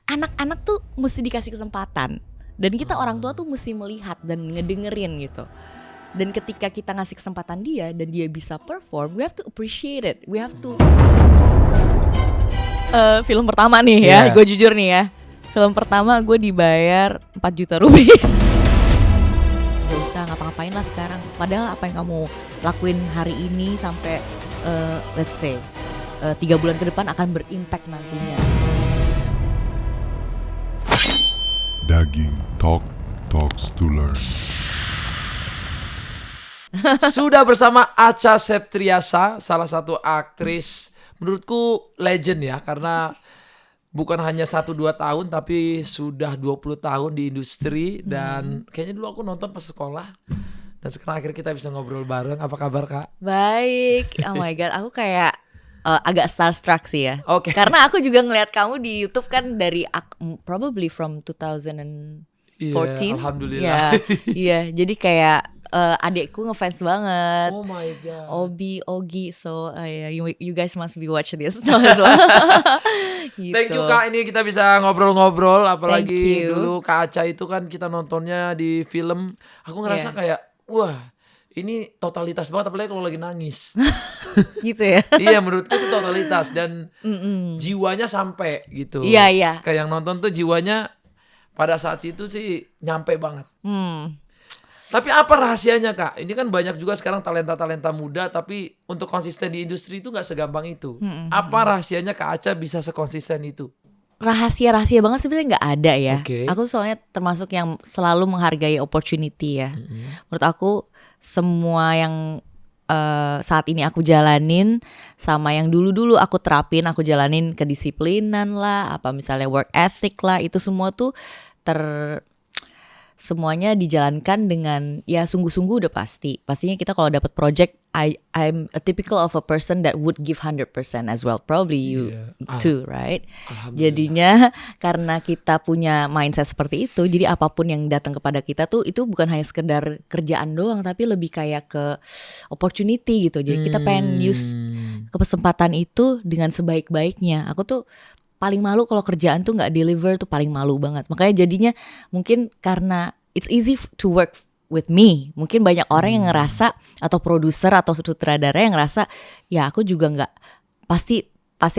anak-anak tuh mesti dikasih kesempatan. Dan kita orang tua tuh mesti melihat dan ngedengerin gitu. Dan ketika kita ngasih kesempatan dia dan dia bisa perform, we have to appreciate it. We have to film pertama nih ya, gue jujur nih ya. Film pertama gue dibayar 4 juta rupiah. Gak usah ngapa-ngapain lah sekarang. Padahal apa yang kamu lakuin hari ini sampai let's say 3 bulan ke depan akan berimpact nantinya. Daging Talks to Learn. Sudah bersama Acha Septriasa, salah satu aktris menurutku legend ya, karena bukan hanya 1-2 tahun tapi sudah 20 tahun di industri. Dan kayaknya dulu aku nonton pas sekolah. Dan sekarang akhirnya kita bisa ngobrol bareng. Apa kabar Kak? Baik, oh my god, aku kayak agak starstruck sih ya. Oke. Karena aku juga ngeliat kamu di YouTube kan dari probably from 2014. Iya, alhamdulillah. Iya, jadi kayak adekku ngefans banget. Oh my god. Ogi, so yeah, you guys must be watch this as well. Gitu. Thank you Kak, ini kita bisa ngobrol-ngobrol. Apalagi Thank you. dulu Kak Acha itu kan kita nontonnya di film. Aku ngerasa kayak wah, ini totalitas banget, apalagi kalau lagi nangis. Gitu ya. Iya, menurutku itu totalitas dan jiwanya sampai gitu. Iya. Kayak yang nonton tuh jiwanya pada saat itu sih nyampe banget. Tapi apa rahasianya Kak? Ini kan banyak juga sekarang talenta-talenta muda, tapi untuk konsisten di industri itu gak segampang itu. Apa rahasianya Kak Acha bisa sekonsisten itu? Rahasia banget sebenarnya nggak ada ya. Oke. Aku soalnya termasuk yang selalu menghargai opportunity ya. Menurut aku semua yang saat ini aku jalanin sama yang dulu aku terapin, aku jalanin kedisiplinan lah, apa misalnya work ethic lah, itu semua tuh semuanya dijalankan dengan ya sungguh-sungguh udah pasti. Pastinya kita kalau dapat project, I'm a typical of a person that would give 100% as well. Probably you too, right? Jadinya karena kita punya mindset seperti itu, jadi apapun yang datang kepada kita tuh itu bukan hanya sekedar kerjaan doang, tapi lebih kayak ke opportunity gitu. Jadi kita pengen use kesempatan itu dengan sebaik-baiknya. Aku tuh paling malu kalau kerjaan tuh nggak deliver, tuh paling malu banget. Makanya jadinya mungkin karena it's easy to work with me, mungkin banyak orang yang ngerasa, atau produser atau sutradara yang ngerasa ya aku juga nggak, pasti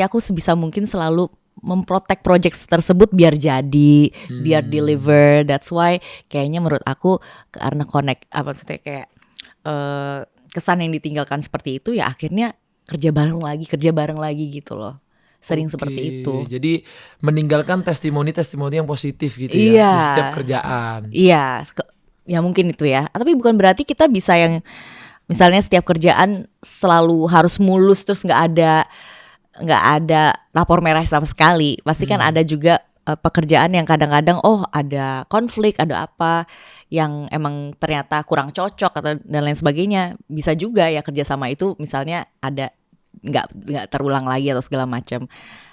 aku sebisa mungkin selalu memprotek project tersebut biar jadi, biar deliver. That's why kayaknya menurut aku karena connect apa maksudnya kayak kesan yang ditinggalkan seperti itu, ya akhirnya kerja bareng lagi gitu loh. Sering seperti itu. Jadi meninggalkan testimoni yang positif gitu ya di setiap kerjaan. Iya, ya mungkin itu ya. Tapi bukan berarti kita bisa yang misalnya setiap kerjaan selalu harus mulus terus nggak ada rapor merah sama sekali. Pasti kan ada juga pekerjaan yang kadang-kadang ada konflik, ada apa yang emang ternyata kurang cocok atau dan lain sebagainya. Bisa juga ya kerjasama itu misalnya ada nggak terulang lagi atau segala macam.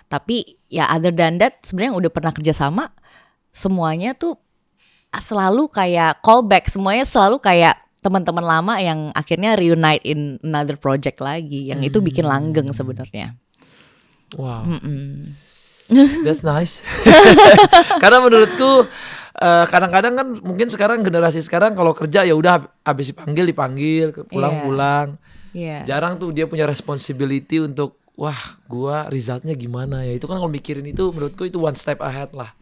Tapi ya other than that sebenarnya udah pernah kerjasama, semuanya tuh selalu kayak callback, semuanya selalu kayak teman-teman lama yang akhirnya reunite in another project lagi, yang itu bikin langgeng sebenarnya. Wow, that's nice. Karena menurutku kadang-kadang kan mungkin sekarang generasi sekarang kalau kerja ya udah habis dipanggil pulang. Yeah. Jarang tuh dia punya responsibility untuk wah gua resultnya gimana ya. Itu kan kalau mikirin itu menurutku itu one step ahead lah,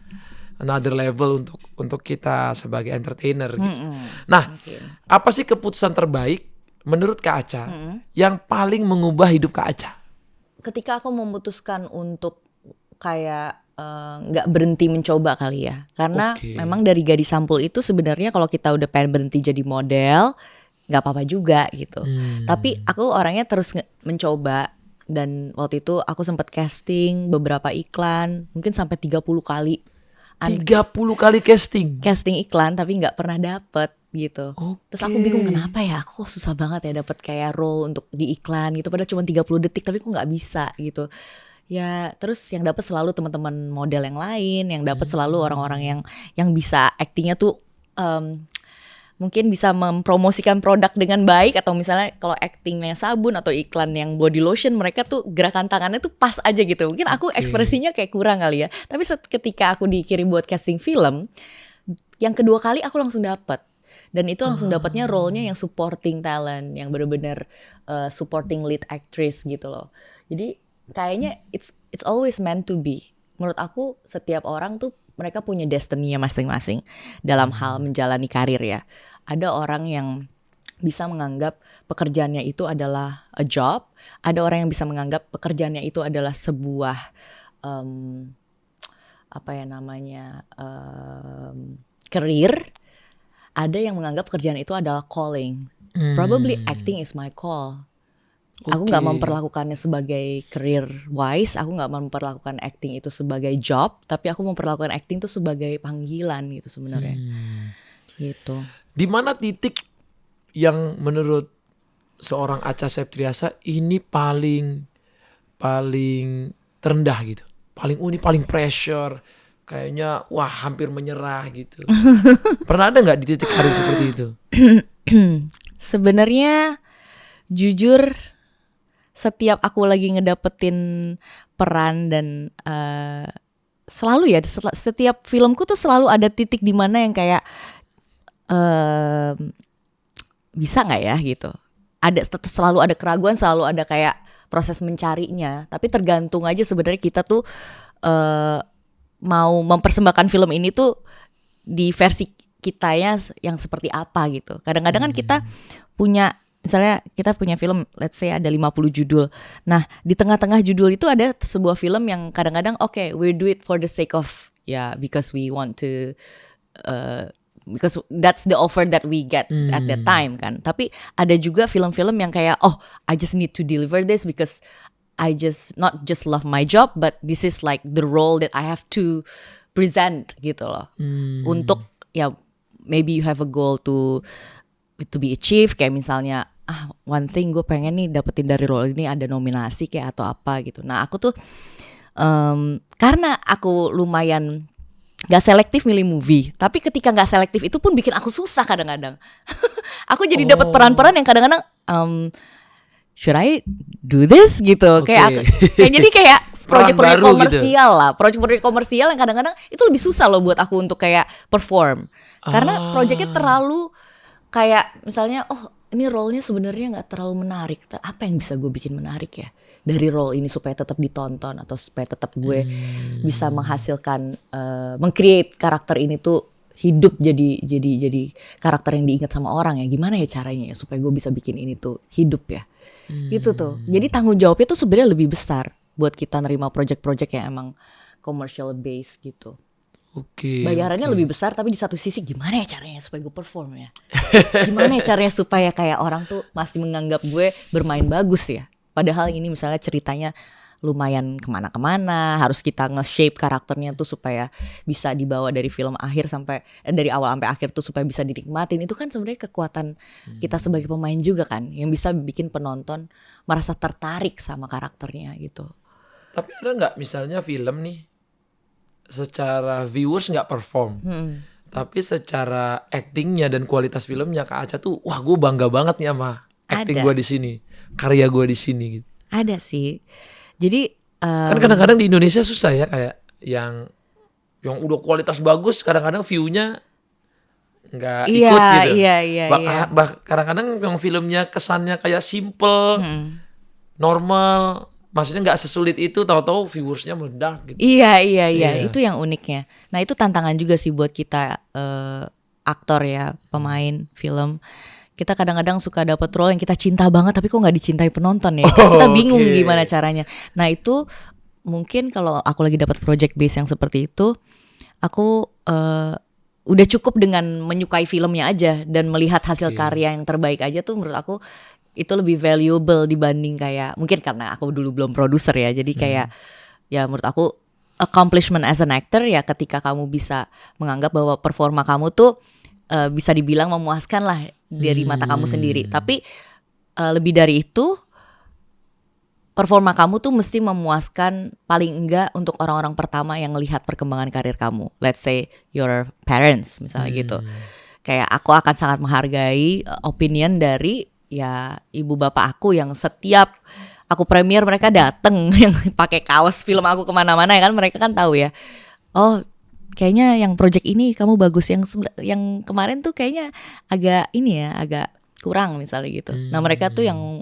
another level untuk kita sebagai entertainer gitu. Nah, apa sih keputusan terbaik menurut Kak Acha yang paling mengubah hidup Kak Acha? Ketika aku memutuskan untuk kayak nggak berhenti mencoba kali ya, karena memang dari gadis sampul itu sebenarnya kalau kita udah pengen berhenti jadi model nggak apa-apa juga gitu. Tapi aku orangnya terus mencoba, dan waktu itu aku sempat casting beberapa iklan, mungkin sampai 30 kali. 30 kali casting iklan tapi nggak pernah dapet gitu. Terus aku bingung kenapa ya, aku susah banget ya dapet kayak role untuk di iklan gitu, padahal cuma 30 detik tapi aku nggak bisa gitu. Ya terus yang dapet selalu teman-teman model yang lain, yang dapet selalu orang-orang yang bisa actingnya tuh mungkin bisa mempromosikan produk dengan baik, atau misalnya kalau actingnya sabun atau iklan yang body lotion, mereka tuh gerakan tangannya tuh pas aja gitu. Mungkin aku ekspresinya kayak kurang kali ya. Tapi ketika aku dikirim buat casting film, yang kedua kali aku langsung dapet. Dan itu langsung dapatnya role-nya yang supporting talent, yang benar-benar supporting lead actress gitu loh. Jadi kayaknya it's always meant to be. Menurut aku setiap orang tuh mereka punya destiny-nya masing-masing dalam hal menjalani karir ya. Ada orang yang bisa menganggap pekerjaannya itu adalah a job, ada orang yang bisa menganggap pekerjaannya itu adalah sebuah career. Ada yang menganggap pekerjaan itu adalah calling. Probably acting is my call. Aku nggak memperlakukannya sebagai career wise, aku nggak memperlakukan acting itu sebagai job, tapi aku memperlakukan acting itu sebagai panggilan gitu sebenarnya. Gitu. Di mana titik yang menurut seorang Acha Septriasa ini paling terendah gitu, paling unik, paling pressure, kayaknya wah hampir menyerah gitu. Pernah ada nggak di titik karir seperti itu? Sebenarnya jujur, setiap aku lagi ngedapetin peran dan selalu ya, setiap filmku tuh selalu ada titik di mana yang kayak bisa nggak ya gitu. Selalu ada keraguan, selalu ada kayak proses mencarinya. Tapi tergantung aja sebenarnya kita tuh mau mempersembahkan film ini tuh di versi kitanya yang seperti apa gitu. Kadang-kadang kan kita punya, misalnya kita punya film, let's say ada 50 judul. Nah, di tengah-tengah judul itu ada sebuah film yang kadang-kadang we do it for the sake of, because we want to, because that's the offer that we get at that time kan. Tapi ada juga film-film yang kayak, I just need to deliver this because I not just love my job, but this is like the role that I have to present gitu loh. Untuk maybe you have a goal to be achieved, kayak misalnya one thing gue pengen nih dapetin dari role ini ada nominasi kayak atau apa gitu. Nah aku tuh karena aku lumayan gak selektif milih movie, tapi ketika gak selektif itu pun bikin aku susah kadang-kadang. Aku jadi dapat peran-peran yang kadang-kadang should I do this gitu. Kayak jadi kayak proyek-proyek komersial gitu. Proyek-proyek komersial yang kadang-kadang itu lebih susah loh buat aku untuk kayak perform. Karena proyeknya terlalu kayak misalnya ini role-nya sebenarnya nggak terlalu menarik. Apa yang bisa gue bikin menarik ya dari role ini supaya tetap ditonton atau supaya tetap gue bisa menghasilkan meng-create karakter ini tuh hidup jadi karakter yang diingat sama orang ya. Gimana ya caranya ya supaya gue bisa bikin ini tuh hidup ya. Gitu tuh. Jadi tanggung jawabnya tuh sebenarnya lebih besar buat kita nerima project-project yang emang commercial based gitu. Bayarannya lebih besar, tapi di satu sisi gimana ya caranya supaya gue perform ya. Gimana ya caranya supaya kayak orang tuh masih menganggap gue bermain bagus ya. Padahal ini misalnya ceritanya lumayan kemana-kemana, harus kita nge-shape karakternya tuh supaya bisa dibawa dari film akhir sampai dari awal sampai akhir tuh supaya bisa dinikmatin. Itu kan sebenarnya kekuatan kita sebagai pemain juga kan, yang bisa bikin penonton merasa tertarik sama karakternya gitu. Tapi ada nggak misalnya film nih secara viewers nggak perform, tapi secara actingnya dan kualitas filmnya Kak Acha tuh, wah gue bangga banget nih sama acting gue di sini, karya gue di sini gitu. Ada sih. Jadi kan kadang-kadang di Indonesia susah ya, kayak yang udah kualitas bagus kadang-kadang view-nya nggak ikut gitu. Iya. Kadang-kadang yang filmnya kesannya kayak simple, normal, maksudnya nggak sesulit itu, tahu-tahu viewersnya meledak gitu. Iya. Itu yang uniknya. Nah itu tantangan juga sih buat kita aktor ya, pemain film. Kita kadang-kadang suka dapat role yang kita cinta banget tapi kok nggak dicintai penonton ya. Kita bingung gimana caranya. Nah itu mungkin kalau aku lagi dapat project base yang seperti itu, aku udah cukup dengan menyukai filmnya aja dan melihat hasil karya yang terbaik aja tuh menurut aku itu lebih valuable dibanding kayak, mungkin karena aku dulu belum produser ya, jadi kayak ya menurut aku accomplishment as an actor ya ketika kamu bisa menganggap bahwa performa kamu tuh bisa dibilang memuaskan lah dari mata kamu sendiri. Tapi lebih dari itu, performa kamu tuh mesti memuaskan paling enggak untuk orang-orang pertama yang melihat perkembangan karir kamu. Let's say your parents misalnya gitu. kayak aku akan sangat menghargai opinion dari ya ibu bapak aku yang setiap aku premier mereka dateng yang pakai kaos film aku kemana-mana ya kan, mereka kan tahu ya. Oh kayaknya yang project ini kamu bagus, yang kemarin tuh kayaknya agak ini ya, agak kurang misalnya gitu. Nah mereka tuh yang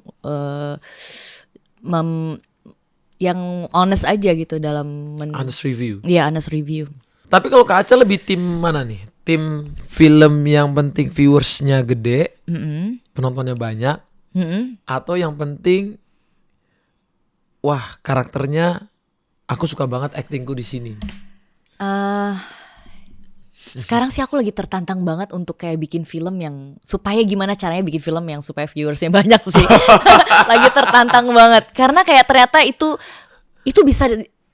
yang honest aja gitu dalam honest review. Iya, honest review. Tapi kalau Kak Aca lebih tim mana nih? Tim film yang penting viewersnya gede, penontonnya banyak, atau yang penting wah karakternya aku suka banget actingku di sini. Sekarang sih aku lagi tertantang banget untuk kayak bikin film yang supaya gimana caranya bikin film yang supaya viewersnya banyak sih. Lagi tertantang banget karena kayak ternyata itu bisa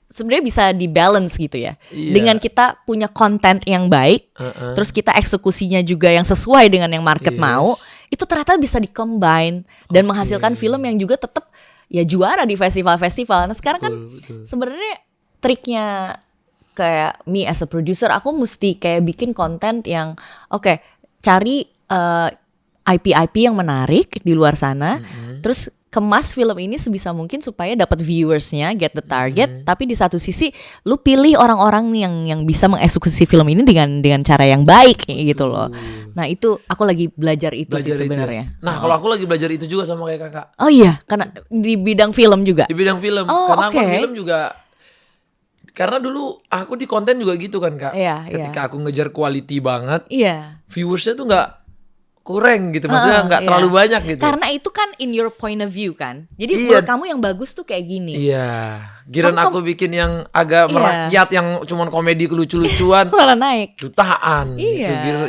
sebenarnya bisa dibalance gitu ya. Dengan kita punya konten yang baik, terus kita eksekusinya juga yang sesuai dengan yang market mau, itu ternyata bisa di-combine dan menghasilkan film yang juga tetap ya juara di festival-festival. Nah sekarang kan sebenarnya triknya kayak me as a producer, aku mesti kayak bikin konten yang cari IP yang menarik di luar sana, terus kemas film ini sebisa mungkin supaya dapat viewersnya, get the target, tapi di satu sisi lu pilih orang-orang yang bisa mengeksekusi film ini dengan cara yang baik gitu loh. Nah itu aku lagi belajar itu sih sebenarnya. Nah kalau aku lagi belajar itu juga sama kayak kakak. Oh iya, karena di bidang film juga. Di bidang film, karena aku film juga. Karena dulu aku di konten juga gitu kan Kak. Ketika aku ngejar quality banget, viewersnya tuh nggak kurang gitu, maksudnya nggak terlalu banyak gitu. Karena itu kan in your point of view kan. Jadi menurut kamu yang bagus tuh kayak gini. Iya. Giran aku bikin yang agak merakyat, yang cuman komedi lucu-lucuan, malah naik jutaan. Iya. Gitu.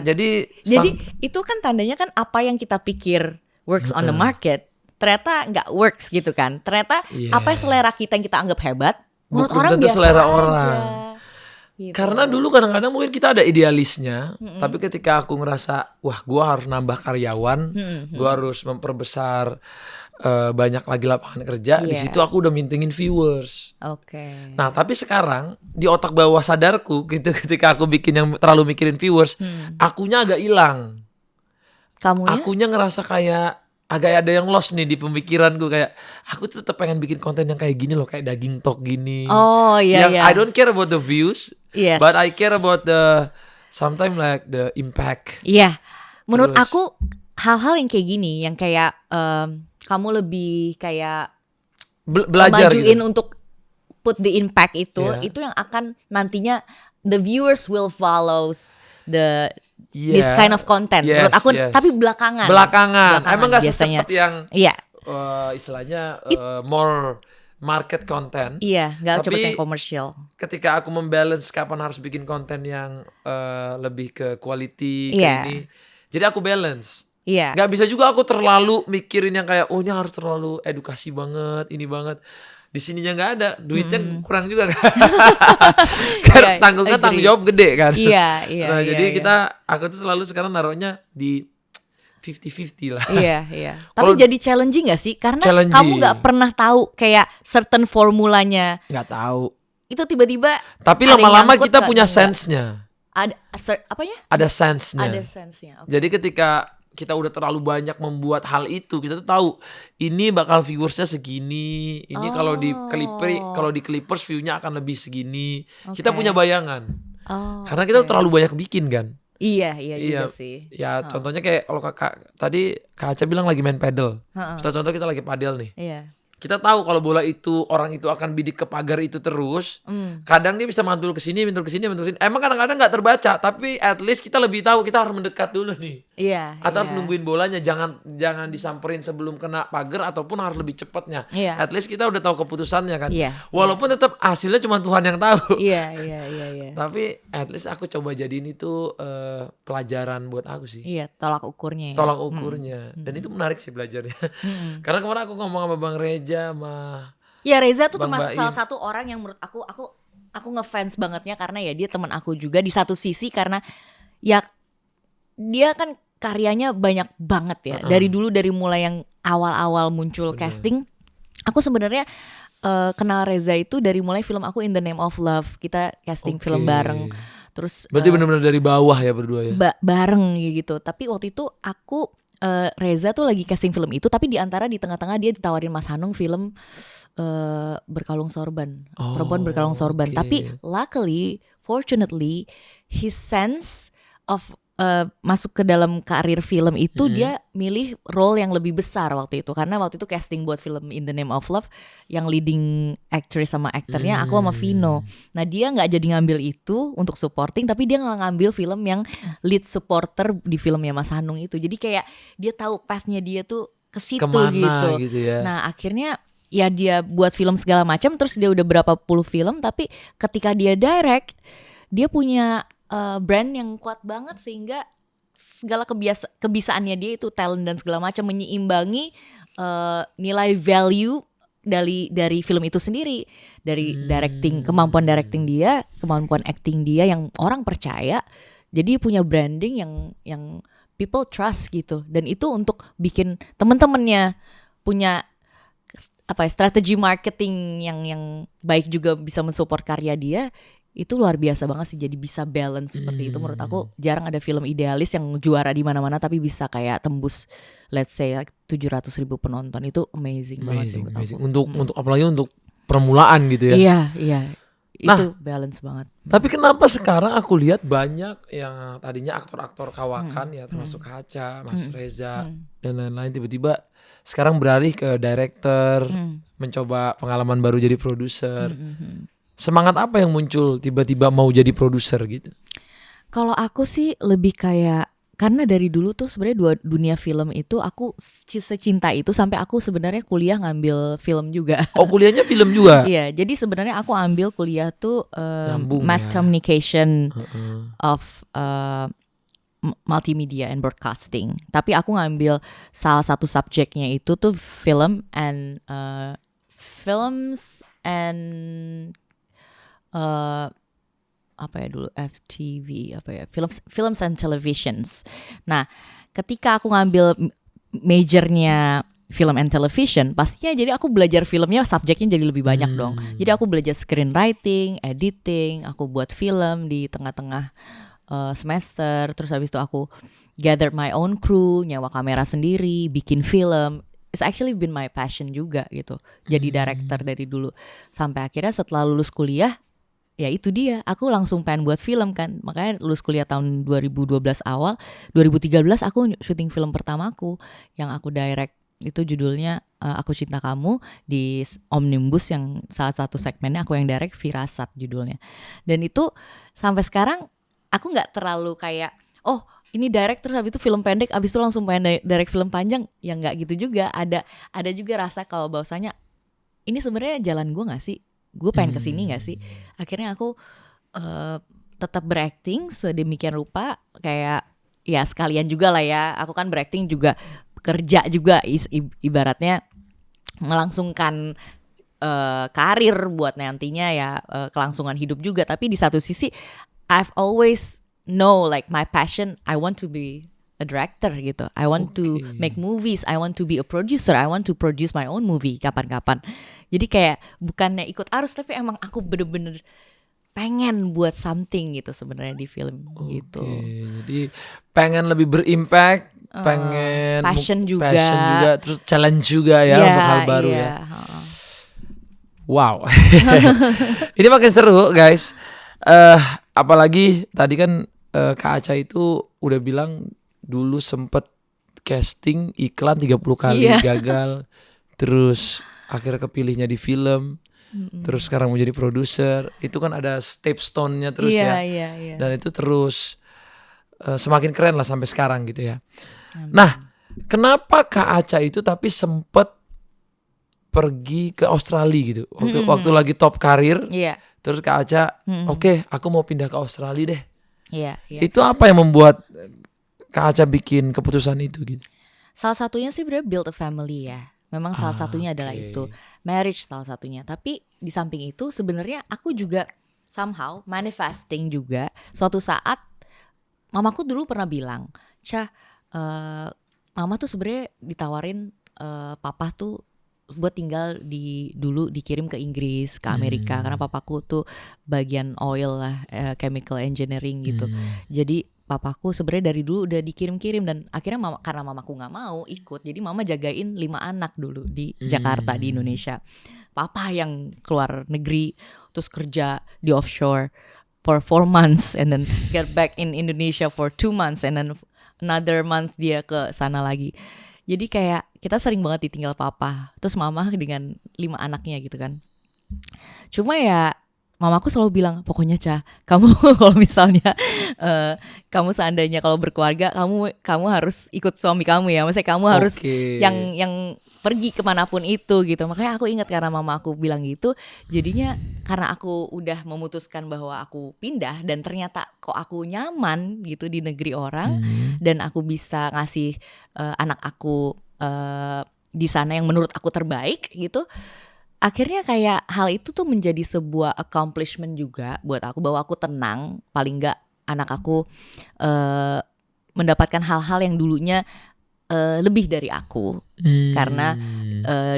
Jadi itu kan tandanya kan apa yang kita pikir works on the market ternyata nggak works gitu kan. Ternyata apa yang selera kita yang kita anggap hebat, menurut orang biasa selera aja. Orang. Gitu. Karena dulu kadang-kadang mungkin kita ada idealisnya, tapi ketika aku ngerasa, wah gue harus nambah karyawan, gue harus memperbesar banyak lagi lapangan kerja, di situ aku udah mintingin viewers. Nah tapi sekarang di otak bawah sadarku, gitu, ketika aku bikin yang terlalu mikirin viewers, akunya agak hilang. Akunya ngerasa kayak agak ada yang lost nih di pemikiranku, kayak aku tetap pengen bikin konten yang kayak gini loh, kayak daging talk gini. I don't care about the views, but I care about the sometimes like the impact. Menurut aku hal-hal yang kayak gini, yang kayak kamu lebih kayak belajar majuin gitu. Untuk put the impact itu yang akan nantinya the viewers will follows this kind of content. Menurut aku, tapi belakangan. Emang gak secepat yang istilahnya more market content. Gak cepet yang komersial. Ketika aku membalance kapan harus bikin konten yang lebih ke quality kayak ini, jadi aku balance. Gak bisa juga aku terlalu mikirin yang kayak ini harus terlalu edukasi banget, ini banget. Di sininya nggak ada, duitnya kurang juga kan. Karena tanggung jawab gede kan. Jadi aku tuh selalu sekarang naruhnya di 50-50 lah. Tapi jadi challenging gak sih? Karena kamu gak pernah tahu kayak certain formulanya. Gak tahu. Itu tiba-tiba. Tapi lama-lama kita punya sense-nya. Apanya? Ada sense-nya. Jadi ketika kita udah terlalu banyak membuat hal itu, kita tuh tahu ini bakal viewersnya segini, ini kalau di Clippers view-nya akan lebih segini. Kita punya bayangan. Karena kita terlalu banyak bikin kan. Iya juga sih. Ya contohnya kayak kalau Kak tadi Kak Aca bilang lagi main paddle. Contoh kita lagi padel nih. Kita tahu kalau bola itu orang itu akan bidik ke pagar itu terus. Kadang dia bisa mantul ke sini, mantul ke sini. Emang kadang-kadang nggak terbaca, tapi at least kita lebih tahu kita harus mendekat dulu nih. Atau harus nungguin bolanya, jangan disamperin sebelum kena pagar ataupun harus lebih cepatnya. At least kita udah tahu keputusannya kan. Walaupun tetap hasilnya cuma Tuhan yang tahu. Tapi at least aku coba jadiin itu pelajaran buat aku sih. Tolak ukurnya. Dan itu menarik sih belajarnya. Karena kemarin aku ngomong sama Bang Reza Reza tuh termasuk salah satu orang yang menurut aku ngefans bangetnya, karena ya dia teman aku juga di satu sisi, karena ya dia kan karyanya banyak banget ya. Dari mulai yang awal-awal muncul casting, aku sebenarnya kenal Reza itu dari mulai film aku In the Name of Love. Kita casting film bareng. Terus Berarti benar-benar dari bawah ya berdua ya. bareng gitu. Tapi waktu itu aku Reza tuh lagi casting film itu, tapi di tengah-tengah dia ditawarin Mas Hanung film berkalung sorban, perempuan berkalung sorban. oke. Tapi luckily, fortunately, his sense of masuk ke dalam karir film itu dia milih role yang lebih besar waktu itu, karena waktu itu casting buat film In the Name of Love yang leading actress sama aktornya aku sama Vino. Nah dia nggak jadi ngambil itu untuk supporting, tapi dia ngambil film yang lead supporter di filmnya Mas Hanung itu. Jadi kayak dia tahu pathnya dia tuh ke situ Kemana gitu ya. Nah akhirnya ya dia buat film segala macam, terus dia udah berapa puluh film, tapi ketika dia direct dia punya brand yang kuat banget sehingga segala kebisaannya dia itu talent dan segala macam menyeimbangi nilai value dari film itu sendiri, dari directing, kemampuan directing dia, kemampuan acting dia yang orang percaya. Jadi punya branding yang people trust gitu, dan itu untuk bikin temen-temennya punya strategi marketing yang baik juga bisa mensupport karya dia. Itu luar biasa banget sih, jadi bisa balance seperti itu. Menurut aku jarang ada film idealis yang juara di mana-mana tapi bisa kayak tembus let's say 700.000 penonton. Itu amazing banget sih menurut aku. Untuk apalagi untuk permulaan gitu ya. Iya. Nah, itu balance banget. Tapi kenapa sekarang aku lihat banyak yang tadinya aktor-aktor kawakan ya, termasuk Kaca, Mas Reza dan lain-lain, tiba-tiba sekarang beralih ke director, mencoba pengalaman baru jadi produser. Semangat apa yang muncul tiba-tiba mau jadi produser gitu? Kalau aku sih lebih kayak, karena dari dulu tuh sebenarnya dunia film itu aku secinta itu sampai aku sebenarnya kuliah ngambil film juga. Oh, kuliahnya film juga? Iya, jadi sebenarnya aku ambil kuliah tuh mass ya. communication of multimedia and broadcasting. Tapi aku ngambil salah satu subjeknya itu tuh film and films and apa ya dulu, FTV apa ya, films and televisions. Nah ketika aku ngambil majornya film and television, pastinya jadi aku belajar filmnya, subjeknya jadi lebih banyak dong. Jadi aku belajar screenwriting, editing, aku buat film di tengah-tengah semester. Terus habis itu aku gather my own crew, nyewa kamera sendiri, bikin film. It's actually been my passion juga gitu, jadi director dari dulu. Sampai akhirnya setelah lulus kuliah, ya itu dia, aku langsung pengen buat film kan. Makanya lulus kuliah tahun 2012 awal, 2013 aku syuting film pertamaku yang aku direct. Itu judulnya Aku Cinta Kamu, di Omnibus yang salah satu segmennya aku yang direct, Firasat judulnya. Dan itu sampai sekarang aku gak terlalu kayak, oh ini direct terus habis itu film pendek, habis itu langsung pengen direct film panjang. Ya gak gitu juga, ada juga rasa kalau bahwasanya ini sebenarnya jalan gue gak sih? Gue pengen kesini gak sih? Akhirnya aku tetap berakting sedemikian rupa, kayak ya sekalian juga lah ya. Aku kan berakting juga kerja juga, ibaratnya melangsungkan karir buat nantinya ya, kelangsungan hidup juga. Tapi di satu sisi I've always know like my passion, I want to be a director gitu. I want to make movies, I want to be a producer, I want to produce my own movie kapan-kapan. Jadi kayak bukannya ikut arus, tapi emang aku bener-bener pengen buat something gitu sebenarnya di film gitu. Jadi pengen lebih berimpact, pengen passion juga, terus challenge juga ya untuk hal baru ya. Wow. Ini makin seru guys. Apalagi tadi kan Kak Aca itu udah bilang dulu sempet casting iklan 30 kali gagal, terus akhirnya kepilihnya di film, terus sekarang mau jadi produser. Itu kan ada stepstone-nya terus ya. Dan itu terus semakin keren lah sampai sekarang gitu ya. Nah, kenapa Kak Aca itu tapi sempet pergi ke Australia gitu waktu lagi top karir? Terus Kak Aca, oke, aku mau pindah ke Australia deh. Itu apa yang membuat Kak Aca bikin keputusan itu gitu? Salah satunya sih bener build a family ya. Memang salah satunya adalah itu, marriage salah satunya. Tapi di samping itu sebenarnya aku juga somehow manifesting juga. Suatu saat mamaku dulu pernah bilang, Ca, mama tuh sebenarnya ditawarin papa tuh buat tinggal dulu dikirim ke Inggris, ke Amerika karena papaku tuh bagian oil lah, chemical engineering gitu. Jadi papaku sebenarnya dari dulu udah dikirim-kirim dan akhirnya karena mamaku nggak mau ikut, jadi mama jagain 5 anak dulu di Jakarta di Indonesia. Papa yang keluar negeri terus kerja di offshore for 4 months and then get back in Indonesia for 2 months and then another month dia ke sana lagi. Jadi kayak kita sering banget ditinggal papa. Terus mama dengan 5 anaknya gitu kan. Cuma ya mamaku selalu bilang, pokoknya Ca, kamu kalau misalnya kamu seandainya kalau berkeluarga, kamu harus ikut suami kamu ya. Maksudnya kamu harus yang pergi kemanapun itu gitu. Makanya aku ingat karena mama aku bilang gitu, jadinya karena aku udah memutuskan bahwa aku pindah dan ternyata kok aku nyaman gitu di negeri orang dan aku bisa ngasih anak aku di sana yang menurut aku terbaik gitu. Akhirnya kayak hal itu tuh menjadi sebuah accomplishment juga buat aku, bahwa aku tenang, paling enggak anak aku mendapatkan hal-hal yang dulunya lebih dari aku. Karena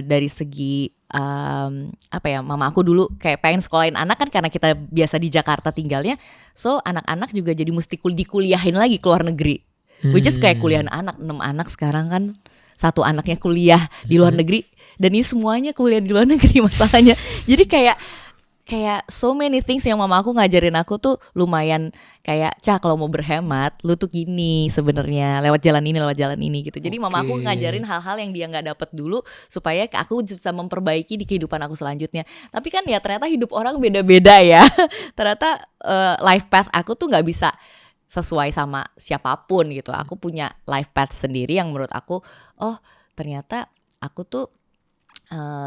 dari segi apa ya, mama aku dulu kayak pengen sekolahin anak kan karena kita biasa di Jakarta tinggalnya, so anak-anak juga jadi mesti dikuliahin lagi ke luar negeri. Which is kayak kuliahan anak, 6 anak sekarang kan, 1 anaknya kuliah di luar negeri dan ini semuanya kuliah di luar negeri masalahnya. Jadi kayak so many things yang mama aku ngajarin aku tuh lumayan kayak, Ca, kalau mau berhemat lu tuh gini sebenarnya, lewat jalan ini gitu. Jadi mama aku ngajarin hal-hal yang dia nggak dapet dulu supaya aku bisa memperbaiki di kehidupan aku selanjutnya. Tapi kan ya ternyata hidup orang beda-beda ya. Ternyata life path aku tuh nggak bisa sesuai sama siapapun gitu. Aku punya life path sendiri yang menurut aku, oh ternyata aku tuh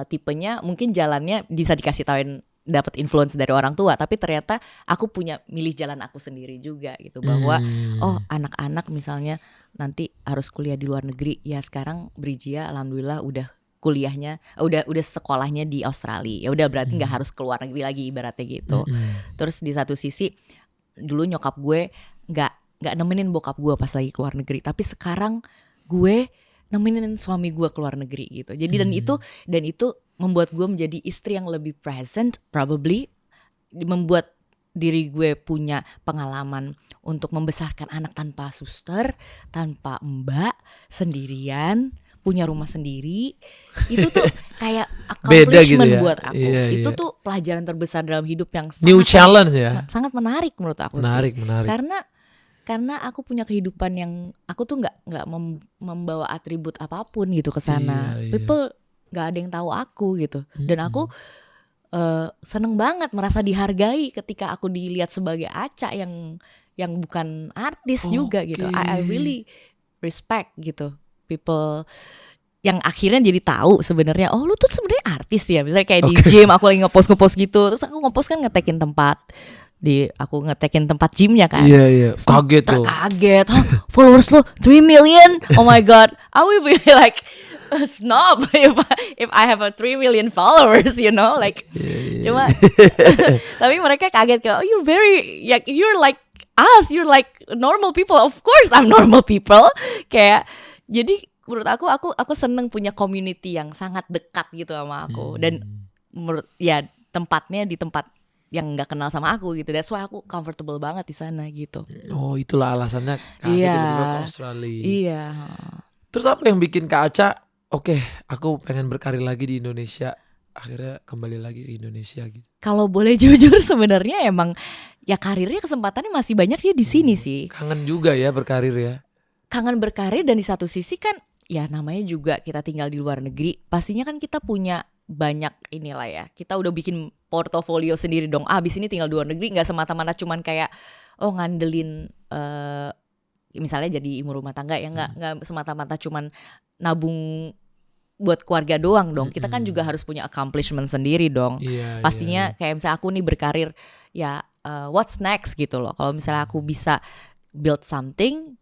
tipenya mungkin jalannya bisa dikasih tauin, dapat influence dari orang tua, tapi ternyata aku punya milih jalan aku sendiri juga gitu, bahwa oh anak-anak misalnya nanti harus kuliah di luar negeri, ya sekarang Brijia alhamdulillah udah kuliahnya udah sekolahnya di Australia, ya udah berarti nggak harus keluar negeri lagi ibaratnya gitu. Terus di satu sisi dulu nyokap gue nggak nemenin bokap gue pas lagi keluar negeri, tapi sekarang gue nemenin suami gue keluar negeri gitu. Jadi dan itu membuat gue menjadi istri yang lebih present, probably membuat diri gue punya pengalaman untuk membesarkan anak tanpa suster, tanpa mbak, sendirian, punya rumah sendiri. Itu tuh kayak accomplishment gitu ya? Buat aku. Itu tuh pelajaran terbesar dalam hidup yang new challenge ya. Sangat menarik menurut aku menarik. Karena aku punya kehidupan yang aku tuh nggak membawa atribut apapun gitu ke sana. People nggak ada yang tahu aku gitu. Dan aku seneng banget merasa dihargai ketika aku dilihat sebagai Aca yang bukan artis juga gitu. I really respect gitu people yang akhirnya jadi tahu sebenarnya, oh lu tuh sebenarnya artis ya. Misalnya kayak di gym aku lagi ngepost gitu, terus aku ngepost kan ngetekin tempat. Aku ngetekin tempat gymnya kan. Iya. Kaget tuh. Kaget. Followers lo 3 million. Oh my god. I will be like a snob if I have a 3 million followers, you know, like. Cuma tapi mereka kaget kayak, oh you're like us, you're like normal people. Of course I'm normal people. Kayak jadi menurut aku seneng punya community yang sangat dekat gitu sama aku. Dan menurut tempatnya di tempat yang nggak kenal sama aku gitu. That's why aku comfortable banget di sana gitu. Oh, itulah alasannya Kak Aca tiba-tiba ke Australia. Iya. Terus apa yang bikin Kak Aca, oke, aku pengen berkarir lagi di Indonesia, akhirnya kembali lagi ke Indonesia gitu? Kalau boleh jujur sebenarnya emang ya karirnya kesempatannya masih banyak ya di sini sih. Kangen juga ya berkarir ya. Kangen berkarir dan di satu sisi kan ya namanya juga kita tinggal di luar negeri, pastinya kan kita punya banyak inilah ya, kita udah bikin portofolio sendiri dong. Abis ini tinggal di luar negeri nggak semata-mata cuman kayak ngandelin misalnya jadi ibu rumah tangga ya, nggak semata-mata cuman nabung buat keluarga doang dong. Kita kan juga harus punya accomplishment sendiri dong. Pastinya kayak misalnya aku nih berkarir ya, what's next gitu loh. Kalau misalnya aku bisa build something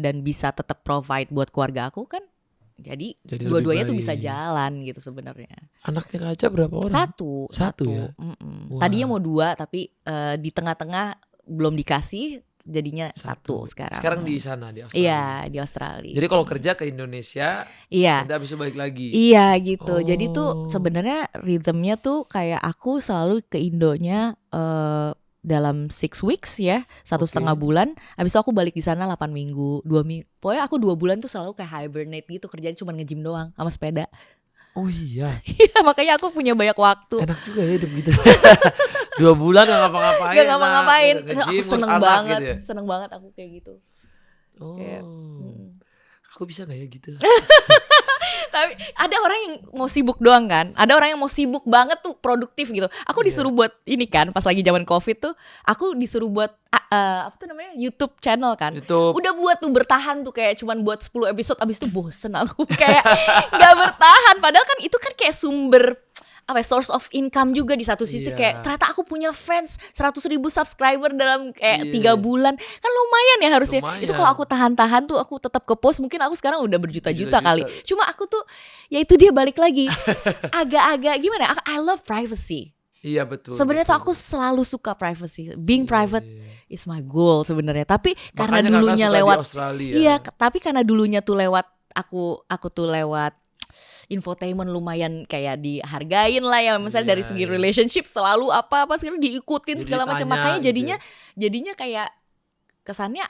dan bisa tetap provide buat keluarga aku kan, jadi dua-duanya tuh bisa jalan gitu sebenarnya. Anaknya Kak Aca berapa orang? Satu ya. Tadinya mau 2 tapi di tengah-tengah belum dikasih, jadinya satu sekarang. Sekarang di sana di Australia. Iya, di Australia. Jadi kalau kerja ke Indonesia, iya. nanti habis itu balik lagi. Iya gitu. Jadi tuh sebenarnya rhythmnya tuh kayak aku selalu ke Indonya dalam 6 weeks ya, 1,5 bulan. Habis itu aku balik di sana 8 minggu, 2 minggu. Pokoknya aku 2 bulan tuh selalu kayak hibernate gitu, kerjanya cuma nge-gym doang sama sepeda. Oh iya. Iya, makanya aku punya banyak waktu. Enak juga ya hidup gitu. 2 bulan gak ngapa-ngapain. Gak ngapa-ngapain. Nge-gym, Aku ngurus seneng anak banget, gitu ya? seneng banget aku kayak gitu. Oh. Kayak, Aku bisa gak ya gitu? Tapi ada orang yang mau sibuk doang kan, ada orang yang mau sibuk banget tuh produktif gitu. Aku disuruh buat ini kan, pas lagi zaman COVID tuh, aku disuruh buat apa tuh namanya YouTube channel kan. YouTube. Udah buat tuh bertahan tuh kayak cuman buat 10 episode, abis itu bosen aku kayak nggak bertahan. Padahal kan itu kan kayak sumber apa ya, source of income juga di satu sisi. Kayak ternyata aku punya fans 100,000 subscriber dalam kayak 3 bulan kan lumayan ya harusnya. Itu kalau aku tahan-tahan tuh aku tetap ke post, mungkin aku sekarang udah berjuta-juta kali. Cuma aku tuh ya itu dia balik lagi agak-agak gimana, I love privacy. Iya betul. Sebenarnya tuh aku selalu suka privacy. Being private is my goal sebenarnya. Tapi karena dulunya lewat iya, tapi karena dulunya tuh lewat aku tuh lewat infotainment lumayan kayak dihargain lah ya, misalnya dari segi relationship selalu apa-apa sekarang diikutin jadi segala macam, makanya jadinya kayak kesannya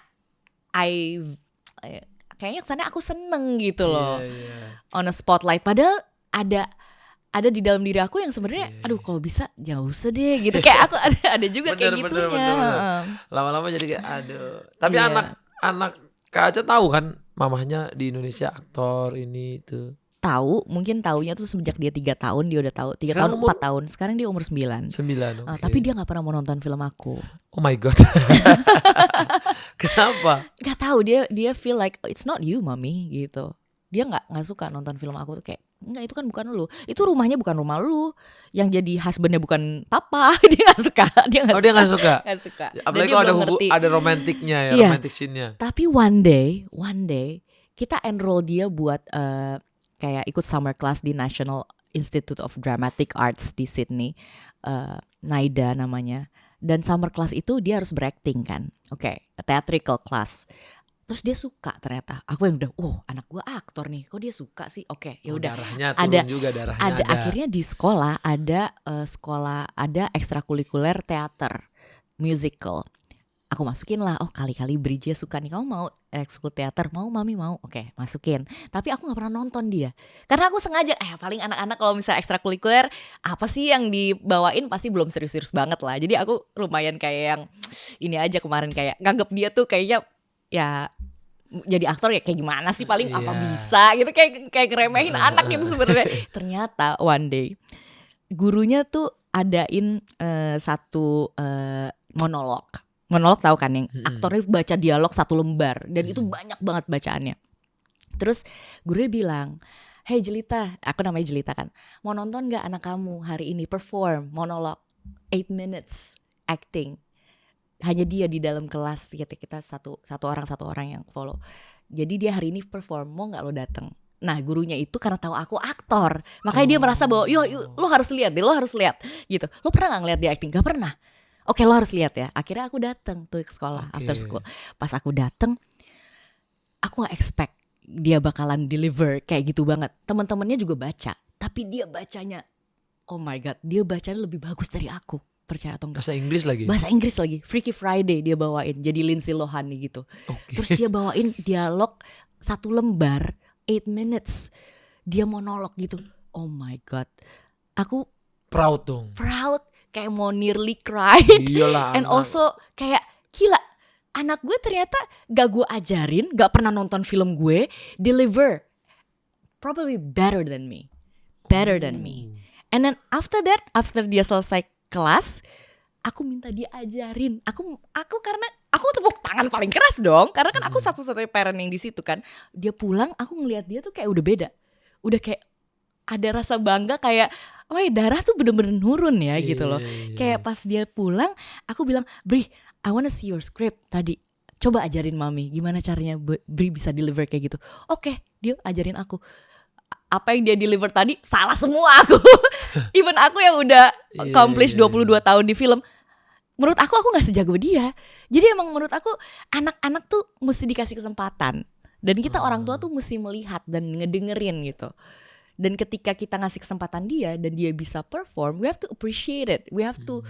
kayaknya kesannya aku seneng gitu loh. On a spotlight, padahal ada di dalam diri aku yang sebenarnya aduh kalau bisa jangan usah deh gitu. Kayak aku ada juga kayak gitunya. Lama-lama jadi kayak aduh. Tapi anak Kak Aca tahu kan mamahnya di Indonesia aktor ini itu. Tahu, mungkin taunya tuh semenjak dia 3 tahun dia udah tahu. 3 tahun 4 tahun. Sekarang dia umur 9. 9. Okay. Tapi dia enggak pernah mau nonton film aku. Oh my god. Kenapa? Gak tahu, dia feel like it's not you, mommy gitu. Dia enggak suka nonton film aku tuh kayak enggak, itu kan bukan lu. Itu rumahnya bukan rumah lu. Yang jadi husbandnya bukan papa. Dia enggak suka. Dia enggak suka. Enggak suka. Apalagi kalau ada romantiknya ya, romantic scene-nya. Tapi one day kita enroll dia buat kayak ikut summer class di National Institute of Dramatic Arts di Sydney, NIDA namanya. Dan summer class itu dia harus berakting kan, theatrical class. Terus dia suka ternyata. Aku yang udah, anak gue aktor nih, kok dia suka sih? Ya udah. Darahnya turun juga, darahnya ada. Akhirnya di sekolah ada ekstrakurikuler teater musical. Aku masukin lah, kali-kali Bridge suka nih, kamu mau ekskul teater? Mau mami, mau. Oke, masukin. Tapi aku gak pernah nonton dia. Karena aku sengaja, paling anak-anak kalau misalnya ekstrakurikuler, apa sih yang dibawain pasti belum serius-serius banget lah. Jadi aku lumayan kayak yang ini aja kemarin, kayak nganggep dia tuh kayaknya ya jadi aktor ya kayak gimana sih, paling apa bisa gitu, kayak ngeremehin anak gitu sebenarnya. Ternyata one day gurunya tuh adain satu monolog tahu kan, yang aktornya baca dialog 1 lembar dan itu banyak banget bacaannya. Terus gurunya bilang, "Hey Jelita," aku namanya Jelita kan, "mau nonton gak anak kamu hari ini perform monolog 8 minutes acting?" Hanya dia di dalam kelas, kita satu orang yang follow. Jadi dia hari ini perform, mau gak lo dateng? Nah gurunya itu karena tahu aku aktor, makanya dia merasa bahwa yuk lo harus lihat gitu. Lo pernah gak ngeliat dia acting? Gak pernah. Oke, lo harus lihat ya. Akhirnya aku datang tuh ke sekolah after school. Pas aku datang, aku gak expect dia bakalan deliver kayak gitu banget. Teman-temannya juga baca, tapi dia bacanya, oh my god, dia bacanya lebih bagus dari aku. Percaya atau enggak? Bahasa Inggris lagi. Freaky Friday dia bawain, jadi Lindsay Lohan gitu. Terus dia bawain dialog 1 lembar 8 minutes. Dia monolog gitu. Oh my god. Aku proud dong. Kayak mau nearly cried. Iyalah, and also kayak gila, anak gue ternyata gak gue ajarin, gak pernah nonton film gue, deliver probably better than me. And then after dia selesai kelas, aku minta dia ajarin. Aku karena aku tepuk tangan paling keras dong, karena kan aku satu-satunya parent yang di situ kan. Dia pulang, aku ngelihat dia tuh kayak udah beda. Udah kayak ada rasa bangga, kayak darah tuh bener-bener nurun ya gitu loh. Kayak pas dia pulang, aku bilang, "Bri, I wanna see your script tadi. Coba ajarin mami gimana caranya Bri bisa deliver kayak gitu." Oke, dia ajarin aku. Apa yang dia deliver tadi salah semua aku. Even aku yang udah accomplish 22 tahun di film, menurut aku nggak sejago dia. Jadi emang menurut aku anak-anak tuh mesti dikasih kesempatan. Dan kita orang tua tuh mesti melihat dan ngedengerin gitu. Dan ketika kita ngasih kesempatan dia dan dia bisa perform, we have to appreciate it, we have to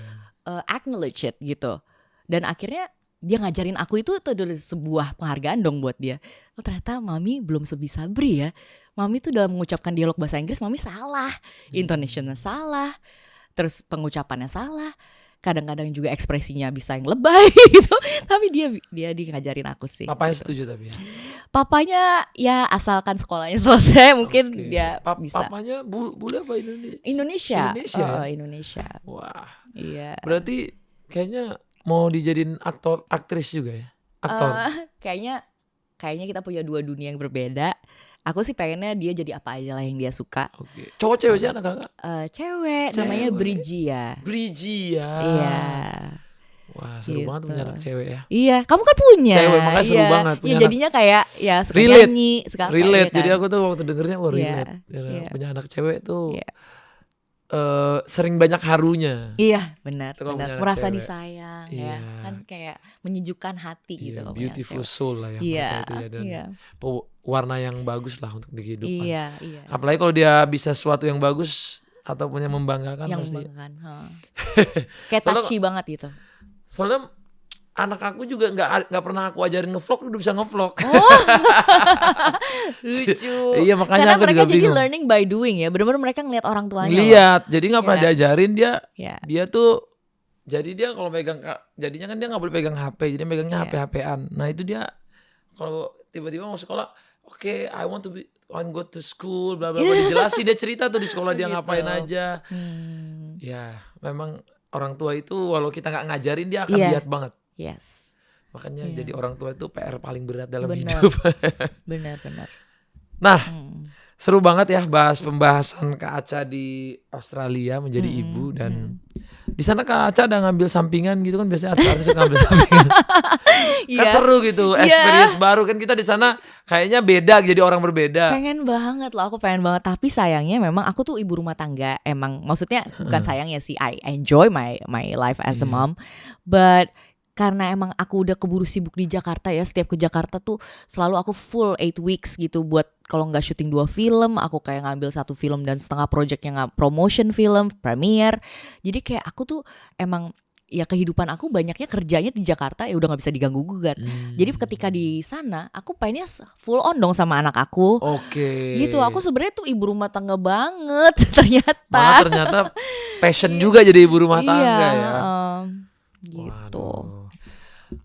acknowledge it gitu. Dan akhirnya dia ngajarin aku itu adalah sebuah penghargaan dong buat dia. Oh ternyata mami belum sebisa Bri ya. Mami tuh dalam mengucapkan dialog bahasa Inggris mami salah, intonasinya salah, terus pengucapannya salah. Kadang-kadang juga ekspresinya bisa yang lebay gitu. Tapi dia ngajarin aku sih. Papanya gitu. setuju tapi ya. Papanya ya asalkan sekolahnya selesai mungkin dia bisa. Papanya bule apa Indonesia? Indonesia. Indonesia. Oh, Indonesia. Wah. Iya. Berarti kayaknya mau dijadiin aktris juga ya? Aktor. Kayaknya kita punya dua dunia yang berbeda. Aku sih pengennya dia jadi apa aja lah yang dia suka. Oke. Cowok cewek sih anak kakak? Cewek, namanya Brijia. Brijia. Iya. Wah seru Gitu. banget punya anak cewek ya. Iya, kamu kan punya. Cewek, makanya seru banget punya Iya, jadinya kayak ya suka Relate. nyanyi, suka apa, Relate. ya kan? Jadi aku tuh waktu dengernya Iya, relate. iya. Punya anak cewek tuh Iya. Sering banyak harunya. Iya, benar. Itu kalau punya anak Merasa cewek. disayang Iya. ya. Kan kayak menyejukkan hati gitu Iya, kalau punya beautiful cewek. soul lah ya Iya, mereka itu ya, dan iya. warna yang bagus lah untuk di kehidupan. Iya, iya. Apalagi kalau dia bisa sesuatu yang bagus ataupun yang membanggakan Yang pasti. membanggakan. Kayak Soalnya- touchy banget gitu. Soalnya anak aku juga nggak pernah aku ajarin ngevlog, udah bisa ngevlog. Lucu. Iya, makanya Karena aku mereka juga jadi bingung. learning by doing ya. Benar-benar mereka ngeliat orang tuanya. loh. Lihat, jadi nggak pernah Iya. diajarin dia. Iya. Dia tuh jadi dia kalau megang jadinya kan dia nggak boleh pegang HP, jadi megangnya Iya. HP-HPan. Nah itu dia kalau tiba-tiba mau sekolah, oke, I want go to school, bla bla bla, dijelasin dia cerita tuh di sekolah dia Gitu. ngapain aja. Ya, memang orang tua itu walau kita nggak ngajarin dia akan Iya. lihat banget. Yes. Makanya Iya. jadi orang tua itu PR paling berat dalam Benar. hidup. Benar-benar. Nah, seru banget ya bahas pembahasan Kak Aca di Australia menjadi ibu, dan di sana Kak Aca ada ngambil sampingan gitu kan, biasanya artis suka ngambil sampingan. Kan seru gitu, experience baru kan, kita di sana kayaknya beda, jadi orang berbeda. Pengen banget loh, aku pengen banget. Tapi sayangnya memang aku tuh ibu rumah tangga. Emang maksudnya bukan sayangnya sih, I enjoy my life as a mom. But karena emang aku udah keburu sibuk di Jakarta ya, setiap ke Jakarta tuh selalu aku full 8 weeks gitu buat kalau nggak syuting 2 film, aku kayak ngambil 1 film dan setengah project yang promotion film, premiere. Jadi kayak aku tuh emang ya kehidupan aku banyaknya kerjanya di Jakarta, ya udah nggak bisa diganggu gugat. Jadi ketika di sana aku pengennya full on dong sama anak aku. Oke. Gitu, aku sebenarnya tuh ibu rumah tangga banget ternyata. Malah ternyata passion juga jadi ibu rumah tangga ya. Gitu. Waduh.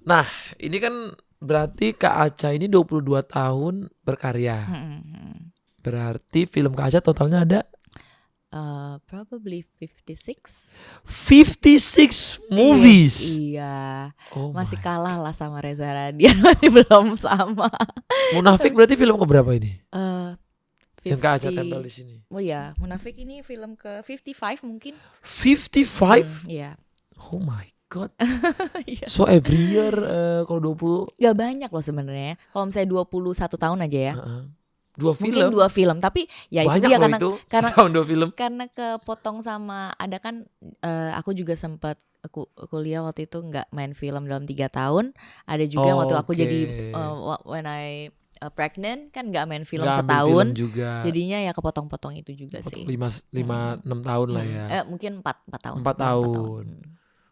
Nah, ini kan berarti Kak Aca ini 22 tahun berkarya. Berarti film Kak Aca totalnya ada Probably 56 56 movies. Iya. Oh Masih my. kalah lah sama Reza Radian, masih belum sama. Munafik berarti film keberapa ini? Yang Kak Aca 50 tempel di sini. Oh ya, Munafik ini film ke 55 mungkin. 55? Iya. Oh my god. Iya. So every year kalau 20 Gak banyak loh sebenarnya. Kalau misalnya 21 tahun aja ya. 2 film. Mungkin 2 film, tapi ya itu Banyak dia loh karena itu. karena Setahun 2 film. karena kepotong sama ada kan aku juga sempat kuliah waktu itu nggak main film dalam 3 tahun. Ada juga waktu aku Oke. jadi when I pregnant kan nggak main film Nggak ambil setahun. film juga. Jadinya ya kepotong-potong itu juga sih. 5 6 tahun lah ya. Mungkin 4 tahun. 4 tahun.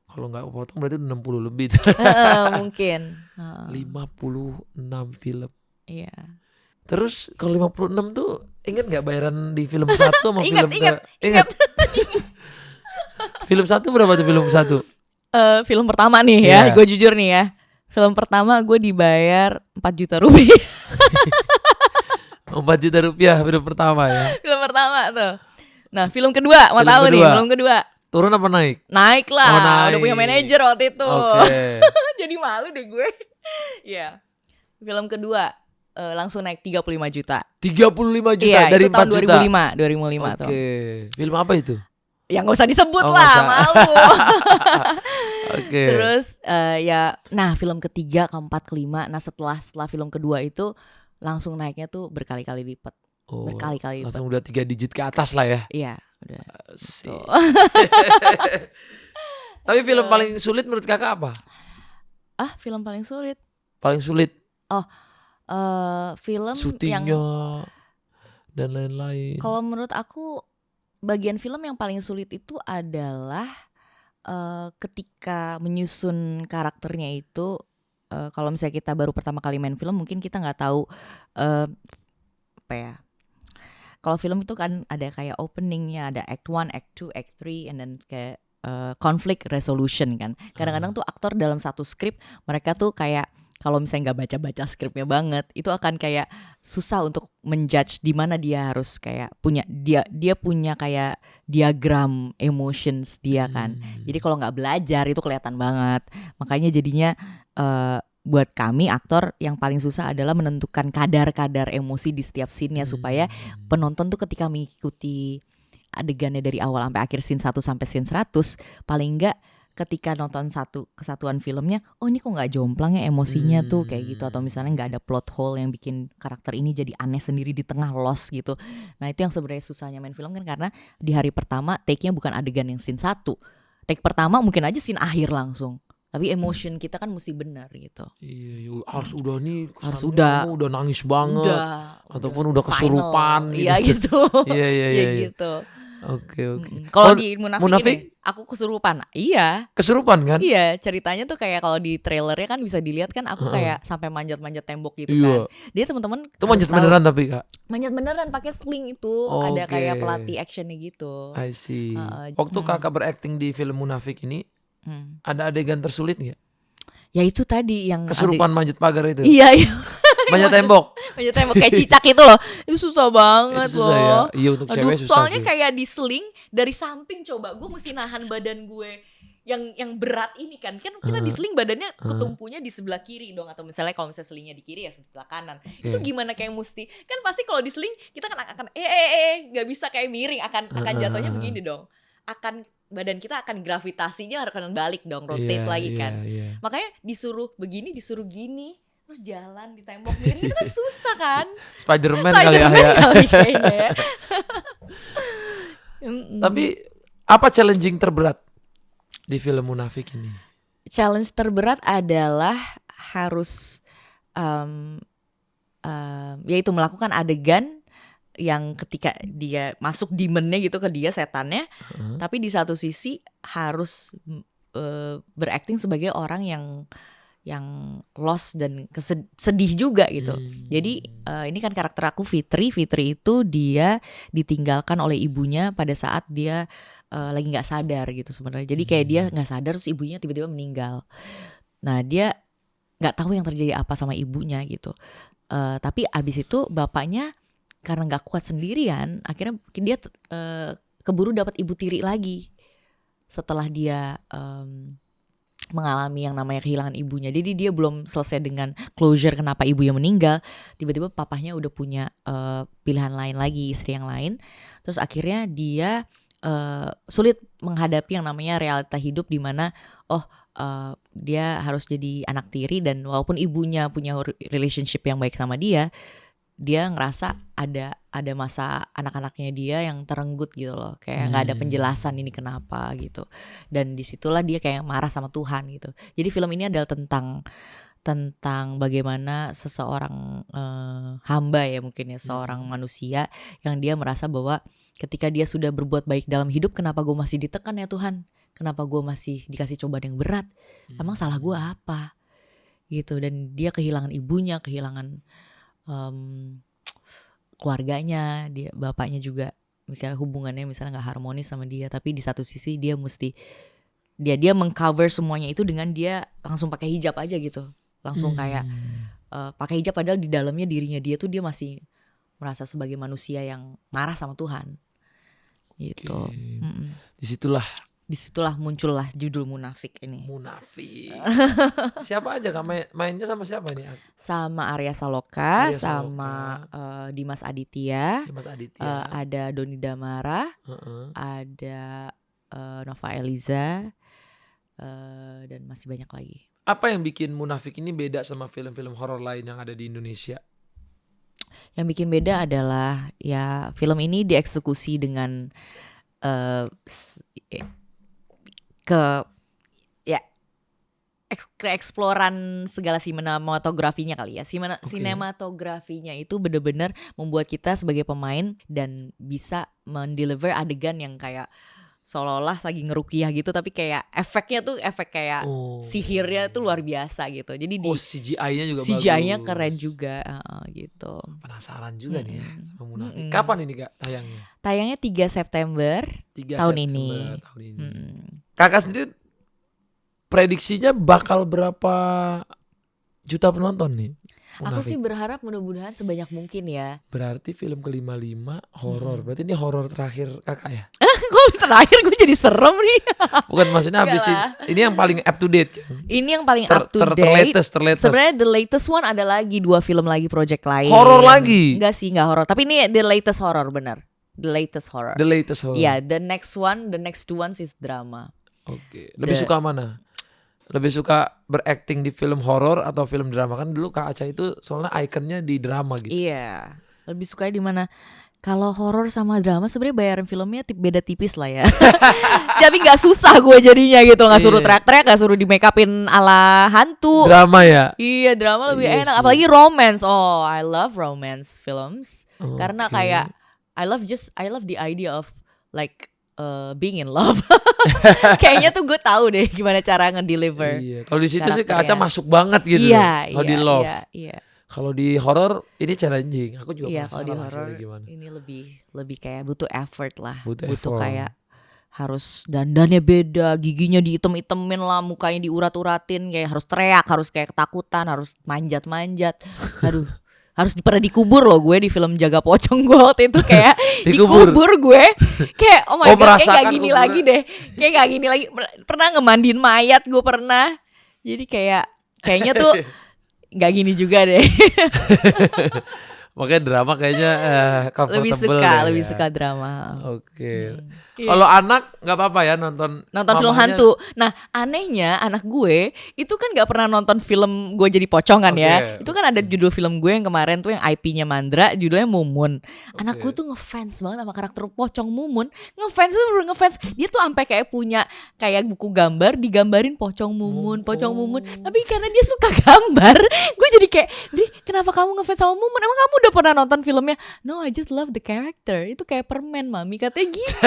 Kalau nggak potong berarti 60 lebih. Mungkin. 56 film. Iya. Terus kalau 56 tuh inget nggak bayaran di film 1 sama film Ingat. Film 1 berapa tuh film 1? Film pertama nih ya, Iya. gue jujur nih ya. Film pertama gue dibayar 4 juta rupiah. 4 juta rupiah film pertama ya. Film pertama tuh. Nah film kedua, mau Film tahu nih kedua. film kedua. Turun apa naik? Naik lah, Oh, naik. udah punya manajer waktu itu. Oke. Jadi malu deh gue. Iya. Film kedua langsung naik 35 juta. 35 juta Iya, dari itu 4 tahun juta. 2005 tuh. Oke. Film apa itu? Ya nggak usah disebut Oh, lah, nggak usah. malu. Oke. Terus ya, nah film ketiga, keempat, kelima, nah setelah film kedua itu langsung naiknya tuh berkali-kali lipat. Oh, berkali-kali lipat. langsung udah 3 digit ke atas lah ya. Iya, udah. Sih. Tuh. Tapi film paling sulit menurut kakak apa? Film paling sulit. Paling sulit Film syutingnya yang dan lain-lain. kalau menurut aku bagian film yang paling sulit itu adalah ketika menyusun karakternya itu. Kalau misalnya kita baru pertama kali main film, mungkin kita nggak tahu apa ya. Kalau film itu kan ada kayak openingnya, ada act 1, act 2, act 3, and then kayak conflict resolution kan. Kadang-kadang tuh aktor dalam satu skrip mereka tuh kayak kalau misalnya nggak baca-baca skripnya banget, itu akan kayak susah untuk menjudge di mana dia harus kayak punya dia punya kayak diagram emotions dia kan. Jadi kalau nggak belajar itu kelihatan banget. Makanya jadinya buat kami aktor yang paling susah adalah menentukan kadar-kadar emosi di setiap scene-nya supaya penonton tuh ketika mengikuti adegannya dari awal sampai akhir scene 1 sampai scene 100 paling enggak ketika nonton satu kesatuan filmnya, oh ini kok nggak jomplang ya emosinya tuh kayak gitu, atau misalnya nggak ada plot hole yang bikin karakter ini jadi aneh sendiri di tengah lost gitu. Nah itu yang sebenarnya susahnya main film kan, karena di hari pertama take-nya bukan adegan yang scene 1, take pertama mungkin aja scene akhir langsung, tapi emotion kita kan mesti benar gitu. Iya, harus udah nih, Harus kamu udah nangis banget, ataupun udah kesurupan gitu. Iya gitu. Iya gitu. Oke. Kalau di Munafik ini aku kesurupan. Iya. Kesurupan kan? Iya, ceritanya tuh kayak kalau di trailernya kan bisa dilihat kan aku kayak sampai manjat-manjat tembok gitu kan. Dia teman-teman itu manjat beneran tapi Kak. Manjat beneran pakai sling itu, ada kayak pelatih actionnya gitu. I see. Waktu Kakak berakting di film Munafik ini, ada adegan tersulit nggak? Ya itu tadi yang kesurupan manjat pagar itu. Iya. Manjat tembok. Manjat tembok kayak cicak itu loh. Itu susah banget itu susah loh. Ya? Iya untuk cewek susah soalnya sih. kayak di sling dari samping, coba gue mesti nahan badan gue yang berat ini kan kita di sling badannya ketumpunya di sebelah kiri dong, atau misalnya kalau misalnya slingnya di kiri ya sebelah kanan. Itu gimana kayak mesti kan pasti kalau di sling kita kan akan nggak bisa kayak miring, akan jatuhnya begini dong. Akan badan kita akan gravitasinya akan balik dong, rotate lagi kan. Makanya disuruh begini, disuruh gini, terus jalan di tembok miring itu kan susah kan. Spider-Man kali ya. Kayaknya ya. Tapi apa challenging terberat di film Munafik ini? Challenge terberat adalah harus yaitu melakukan adegan yang ketika dia masuk demonnya gitu ke dia, setannya, tapi di satu sisi harus berakting sebagai orang yang lost dan sedih juga gitu. Jadi ini kan karakter aku Fitri itu dia ditinggalkan oleh ibunya pada saat dia lagi nggak sadar gitu sebenarnya. Jadi kayak dia nggak sadar terus ibunya tiba-tiba meninggal. Nah dia nggak tahu yang terjadi apa sama ibunya gitu. Tapi abis itu bapaknya karena nggak kuat sendirian, akhirnya dia keburu dapat ibu tiri lagi setelah dia mengalami yang namanya kehilangan ibunya. Jadi dia belum selesai dengan closure kenapa ibunya meninggal, tiba-tiba papahnya udah punya pilihan lain lagi, istri yang lain. Terus akhirnya dia sulit menghadapi yang namanya realita hidup, di mana dia harus jadi anak tiri, dan walaupun ibunya punya relationship yang baik sama dia ngerasa ada masa anak-anaknya dia yang terenggut gitu loh, kayak nggak ada penjelasan ini kenapa gitu. Dan disitulah dia kayak marah sama Tuhan gitu. Jadi film ini adalah tentang bagaimana seseorang hamba ya mungkin ya, seorang manusia yang dia merasa bahwa ketika dia sudah berbuat baik dalam hidup, kenapa gue masih ditekan ya Tuhan? Kenapa gue masih dikasih cobaan yang berat? Emang salah gue apa? Gitu. Dan dia kehilangan ibunya, kehilangan keluarganya, bapaknya juga misalnya hubungannya misalnya nggak harmonis sama dia, tapi di satu sisi dia mesti dia mengcover semuanya itu dengan dia langsung pakai hijab aja gitu, langsung kayak pakai hijab, padahal di dalamnya dirinya dia tuh dia masih merasa sebagai manusia yang marah sama Tuhan gitu. Disitulah muncullah judul Munafik ini. Munafik. Siapa aja Kak mainnya, sama siapa nih? Sama Arya Saloka, sama Dimas Aditya. Ada Doni Damara, ada Nova Eliza, dan masih banyak lagi. Apa yang bikin Munafik ini beda sama film-film horor lain yang ada di Indonesia? Yang bikin beda adalah ya film ini dieksekusi dengan keeksploran segala sinematografinya kali ya. Sinematografinya itu bener-bener membuat kita sebagai pemain dan bisa mendeliver adegan yang kayak seolah-olah lagi ngerukiah gitu, tapi kayak efeknya tuh efek kayak sihirnya tuh luar biasa gitu. Jadi di CGI-nya juga CGI-nya bagus. keren juga gitu. Penasaran juga nih ya sama Munafik. Kapan ini Kak tayangnya? Tayangnya 3 September 3 tahun September ini. tahun ini. Kakak sendiri prediksinya bakal berapa juta penonton nih? Aku Munafik? sih berharap mudah-mudahan sebanyak mungkin ya. Berarti film ke-55 horor. Berarti ini horor terakhir Kakak ya? Kok terakhir gue jadi serem nih. Bukan, maksudnya habis Enggak lah. ini yang paling up to date kan? Ini yang paling up to date. Terlatest. Sebenarnya the latest one ada lagi 2 film lagi project lain. Horor lagi? Enggak sih, enggak horor. Tapi ini the latest horror benar. The latest horror. The latest horror. Yeah, the next two ones is drama. Oke. Lebih suka mana? Lebih suka berakting di film horor atau film drama? Kan dulu Kak Aca itu soalnya ikonnya di drama gitu. Iya. Lebih suka di mana? Kalau horor sama drama sebenarnya bayaran filmnya beda tipis lah ya. Tapi nggak susah gue jadinya gitu, nggak suruh teriak-teriak, nggak suruh di make upin ala hantu. Drama ya. Iya, drama lebih Iya enak. sih. Apalagi romance. Oh, I love romance films. Karena Oke. kayak I love the idea of like being in love. Kayaknya tuh gue tahu deh gimana cara ngedeliver. Iya. Kalau di situ sih Kak Aca karakternya. masuk banget gitu. Iya, Kalau di love. Iya. Kalau di horor ini challenging. Aku juga Iya, kalau di penasaran horror hasilnya gimana. ini lebih kayak butuh effort lah. Butuh effort. Kayak harus dandannya beda, giginya diitem-itemin lah, mukanya diurat-uratin, kayak harus teriak, harus kayak ketakutan, harus manjat-manjat. Aduh, harus pernah dikubur loh gue di film Jaga Pocong gue waktu itu kayak Dikubur? dikubur gue. Kayak oh my god, kayak merasakan gak gini kuburan. lagi deh. Kayak gak gini lagi. Pernah ngemandiin mayat gue pernah. Jadi kayaknya tuh gak gini juga deh. Makanya drama kayaknya comfortable lebih ya. suka drama. Oke. Kalau anak nggak apa-apa ya nonton Film mamahnya. hantu. Nah anehnya anak gue itu kan gak pernah nonton film Gue Jadi Pocong kan ya. Oke. Itu kan ada judul film gue yang kemarin tuh yang IP-nya Mandra, judulnya Mumun. Anak gue Oke. tuh ngefans banget sama karakter Pocong Mumun. Ngefans. Dia tuh sampai kayak punya kayak buku gambar digambarin Pocong Mumun. Tapi karena dia suka gambar, gue jadi kayak, "Bri, kenapa kamu ngefans sama Mumun? Emang kamu udah pernah nonton filmnya?" "No, I just love the character. Itu kayak permen, Mami," katanya gitu.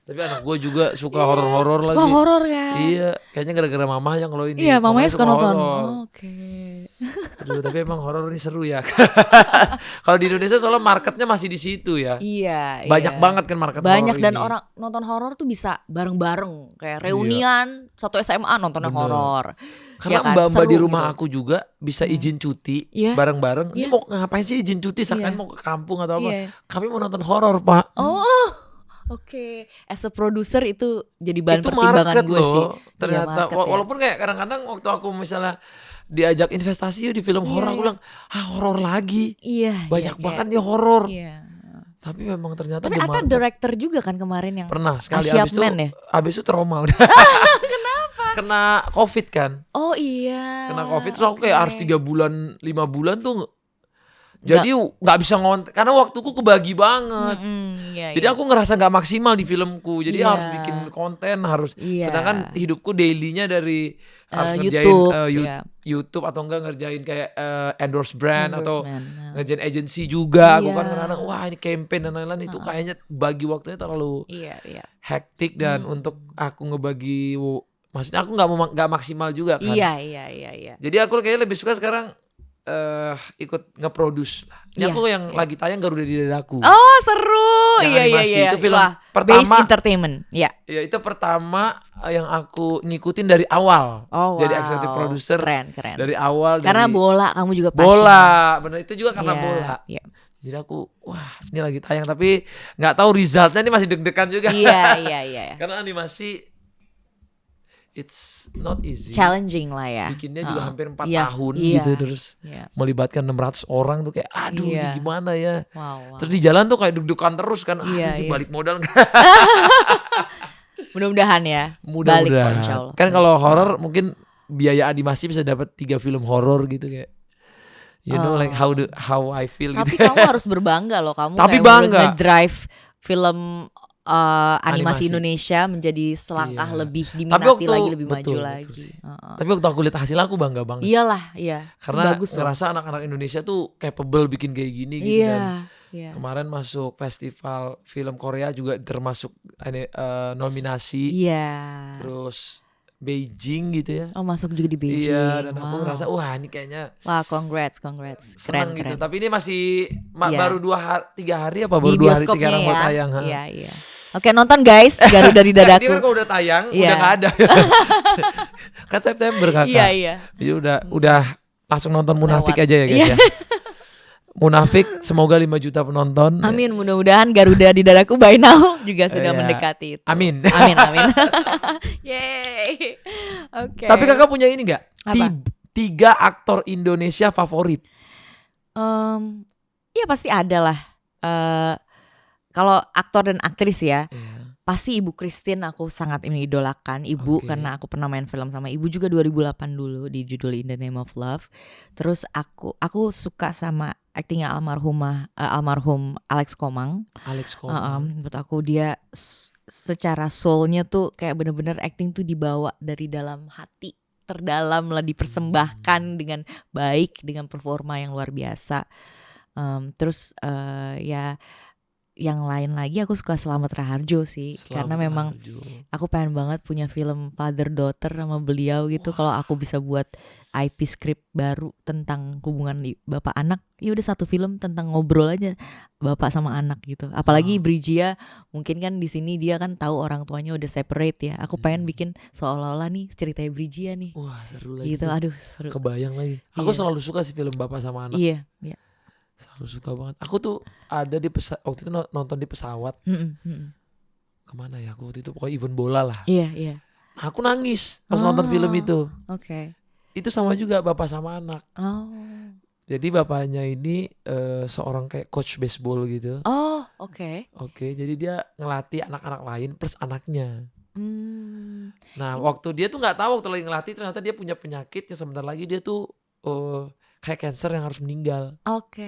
Tapi anak gue juga suka horor-horor lagi. Suka horor kan? Iya, kayaknya gara-gara mamahnya kalau ini. Iya, mamanya suka nonton. horor. Oke. Aduh, tapi emang horor ini seru ya. Kalau di Indonesia soalnya marketnya masih di situ ya. Iya. Banyak banget kan market Banyak horor dan ini. orang nonton horor tuh bisa bareng-bareng, kayak reunian satu SMA nontonnya Bener. horor. Karena Ya kan? mbak-mbak Seru di rumah gitu. aku juga bisa izin cuti Iya. bareng-bareng. Ini Iya. mau ngapain sih izin cuti? Seakan Iya. mau ke kampung atau apa? Iya. Kami mau nonton horor, Pak. Oh, oke. As a producer itu jadi bahan Itu pertimbangan market gue loh. sih. Ternyata Iya, market ya. walaupun kayak kadang-kadang waktu aku misalnya diajak investasi yuk di film horor, aku bilang, horor lagi. Iya. Banyak iya, banget nih horor. Iya. Tapi memang ternyata Tapi di Atta market. director juga kan kemarin yang Pernah sekali Asyap abis itu, Man ya? abis itu trauma udah. Kenapa? Kena COVID kan. Oh iya. Kena COVID terus aku kayak oke. harus 3 bulan 5 bulan tuh. Jadi nggak bisa ngonten karena waktuku kebagi banget. Iya, Jadi iya. aku ngerasa nggak maksimal di filmku. Jadi Iya. harus bikin konten, harus. Iya. Sedangkan hidupku dailynya dari harus ngerjain YouTube, YouTube, iya. YouTube atau enggak ngerjain kayak endorse brand atau Endorsement, nah. ngerjain agency juga. Aku Iya. kan kadang-kadang wah ini campaign dan lain-lain itu kayaknya bagi waktunya terlalu Iya, iya. hektik dan untuk aku ngebagi, maksudnya aku nggak maksimal juga kan. Iya. Jadi aku kayaknya lebih suka sekarang ikut nge-produce lah. Ini Iya, aku yang lagi tayang Garuda di Dadaku. Oh, seru. Yang Iya, animasi. iya. Itu film Wah, pertama. Base Entertainment. Iya. Ya itu pertama yang aku ngikutin dari awal. Oh, Jadi wow. executive producer Keren. dari awal. Karena dari bola kamu juga passion. bola, bener itu juga karena Iya, bola. Iya. Jadi aku wah ini lagi tayang tapi nggak tahu resultnya, ini masih deg-degan juga. Iya. Karena animasi it's not easy. Challenging lah ya. Bikinnya juga hampir 4 Iya, tahun iya, gitu, terus iya. melibatkan 600 orang tuh kayak aduh ini Iya. gimana ya. Wow. Terus di jalan tuh kayak deg-degan terus kan. Iya, Aduh iya. balik modal nggak? Mudah-mudahan ya. Balik kok, Mudah-mudahan. insyaallah. Kan kalau horor mungkin biaya animasi bisa dapat 3 film horor gitu kayak. You know like how I feel Tapi gitu. kamu harus berbangga loh, kamu Tapi kayak bangga. ngedrive film animasi Animasi. Indonesia menjadi selangkah Iya. lebih Tapi diminati waktu lagi, lebih betul, maju betul lagi. sih. Tapi waktu aku lihat hasil aku bangga banget. Iyalah, iya. Karena Bagus loh. ngerasa anak-anak Indonesia tuh capable bikin kayak gini gitu. Dan Iya. kemarin masuk festival film Korea juga termasuk nominasi. Iya. Terus Beijing gitu ya. Oh, masuk juga di Beijing. Iya, dan aku Wow. ngerasa wah ini kayaknya Wah, congrats. Keren, senang gitu. keren. Tapi ini masih Iya. baru 3 hari apa Di baru 2 hari 3 bioskopnya hari mau ya. tayang. ha. Iya. Oke, nonton guys, Garuda di Ini kan dadaku. kalau udah tayang Iya. udah nggak ada. Kan September kakak. Iya. Jadi udah langsung nonton Munafik Lewat. aja ya guys Iya. ya. Munafik semoga 5 juta penonton. Amin, mudah-mudahan Garuda di dadaku by now juga sudah Iya. mendekati itu. Amin. Amin. Yeay. Oke. Tapi kakak punya ini nggak? Apa? 3 aktor Indonesia favorit. Iya pasti ada lah. Kalau aktor dan aktris ya, Iya. pasti Ibu Christine aku sangat mengidolakan. Ibu Oke. karena aku pernah main film sama Ibu juga 2008 dulu di judul In the Name of Love. Terus aku suka sama aktingnya almarhum Alex Komang. Alex Komang. Menurut aku dia secara soulnya tuh kayak bener-bener acting tuh dibawa dari dalam hati terdalam lah, dipersembahkan dengan baik, dengan performa yang luar biasa. Terus ya yang lain lagi aku suka Slamet Raharjo sih. Karena memang aku pengen banget punya film father daughter sama beliau gitu. Kalau aku bisa buat IP script baru tentang hubungan bapak anak, ya udah satu film tentang ngobrol aja bapak sama anak gitu. Apalagi Brijia, mungkin kan di sini dia kan tahu orang tuanya udah separate ya. Aku pengen bikin seolah-olah nih ceritanya Brijia nih. Wah seru lagi Gitu, tuh. aduh seru. Kebayang lagi. Aku Iya. selalu suka sih film bapak sama anak. Iya. Selalu suka banget. Aku tuh ada di waktu itu nonton di pesawat. Kemana ya aku waktu itu, pokoknya event bola lah. Iya. Nah, aku nangis pas nonton film itu. Oke. Itu sama juga bapak sama anak. Oh. Jadi bapaknya ini seorang kayak coach baseball gitu. Oh, oke. Oke, jadi dia ngelatih anak-anak lain plus anaknya. Nah, Hmm. waktu dia tuh nggak tahu waktu lagi ngelatih ternyata dia punya penyakit yang sebentar lagi dia tuh kayak cancer yang harus meninggal. Oke.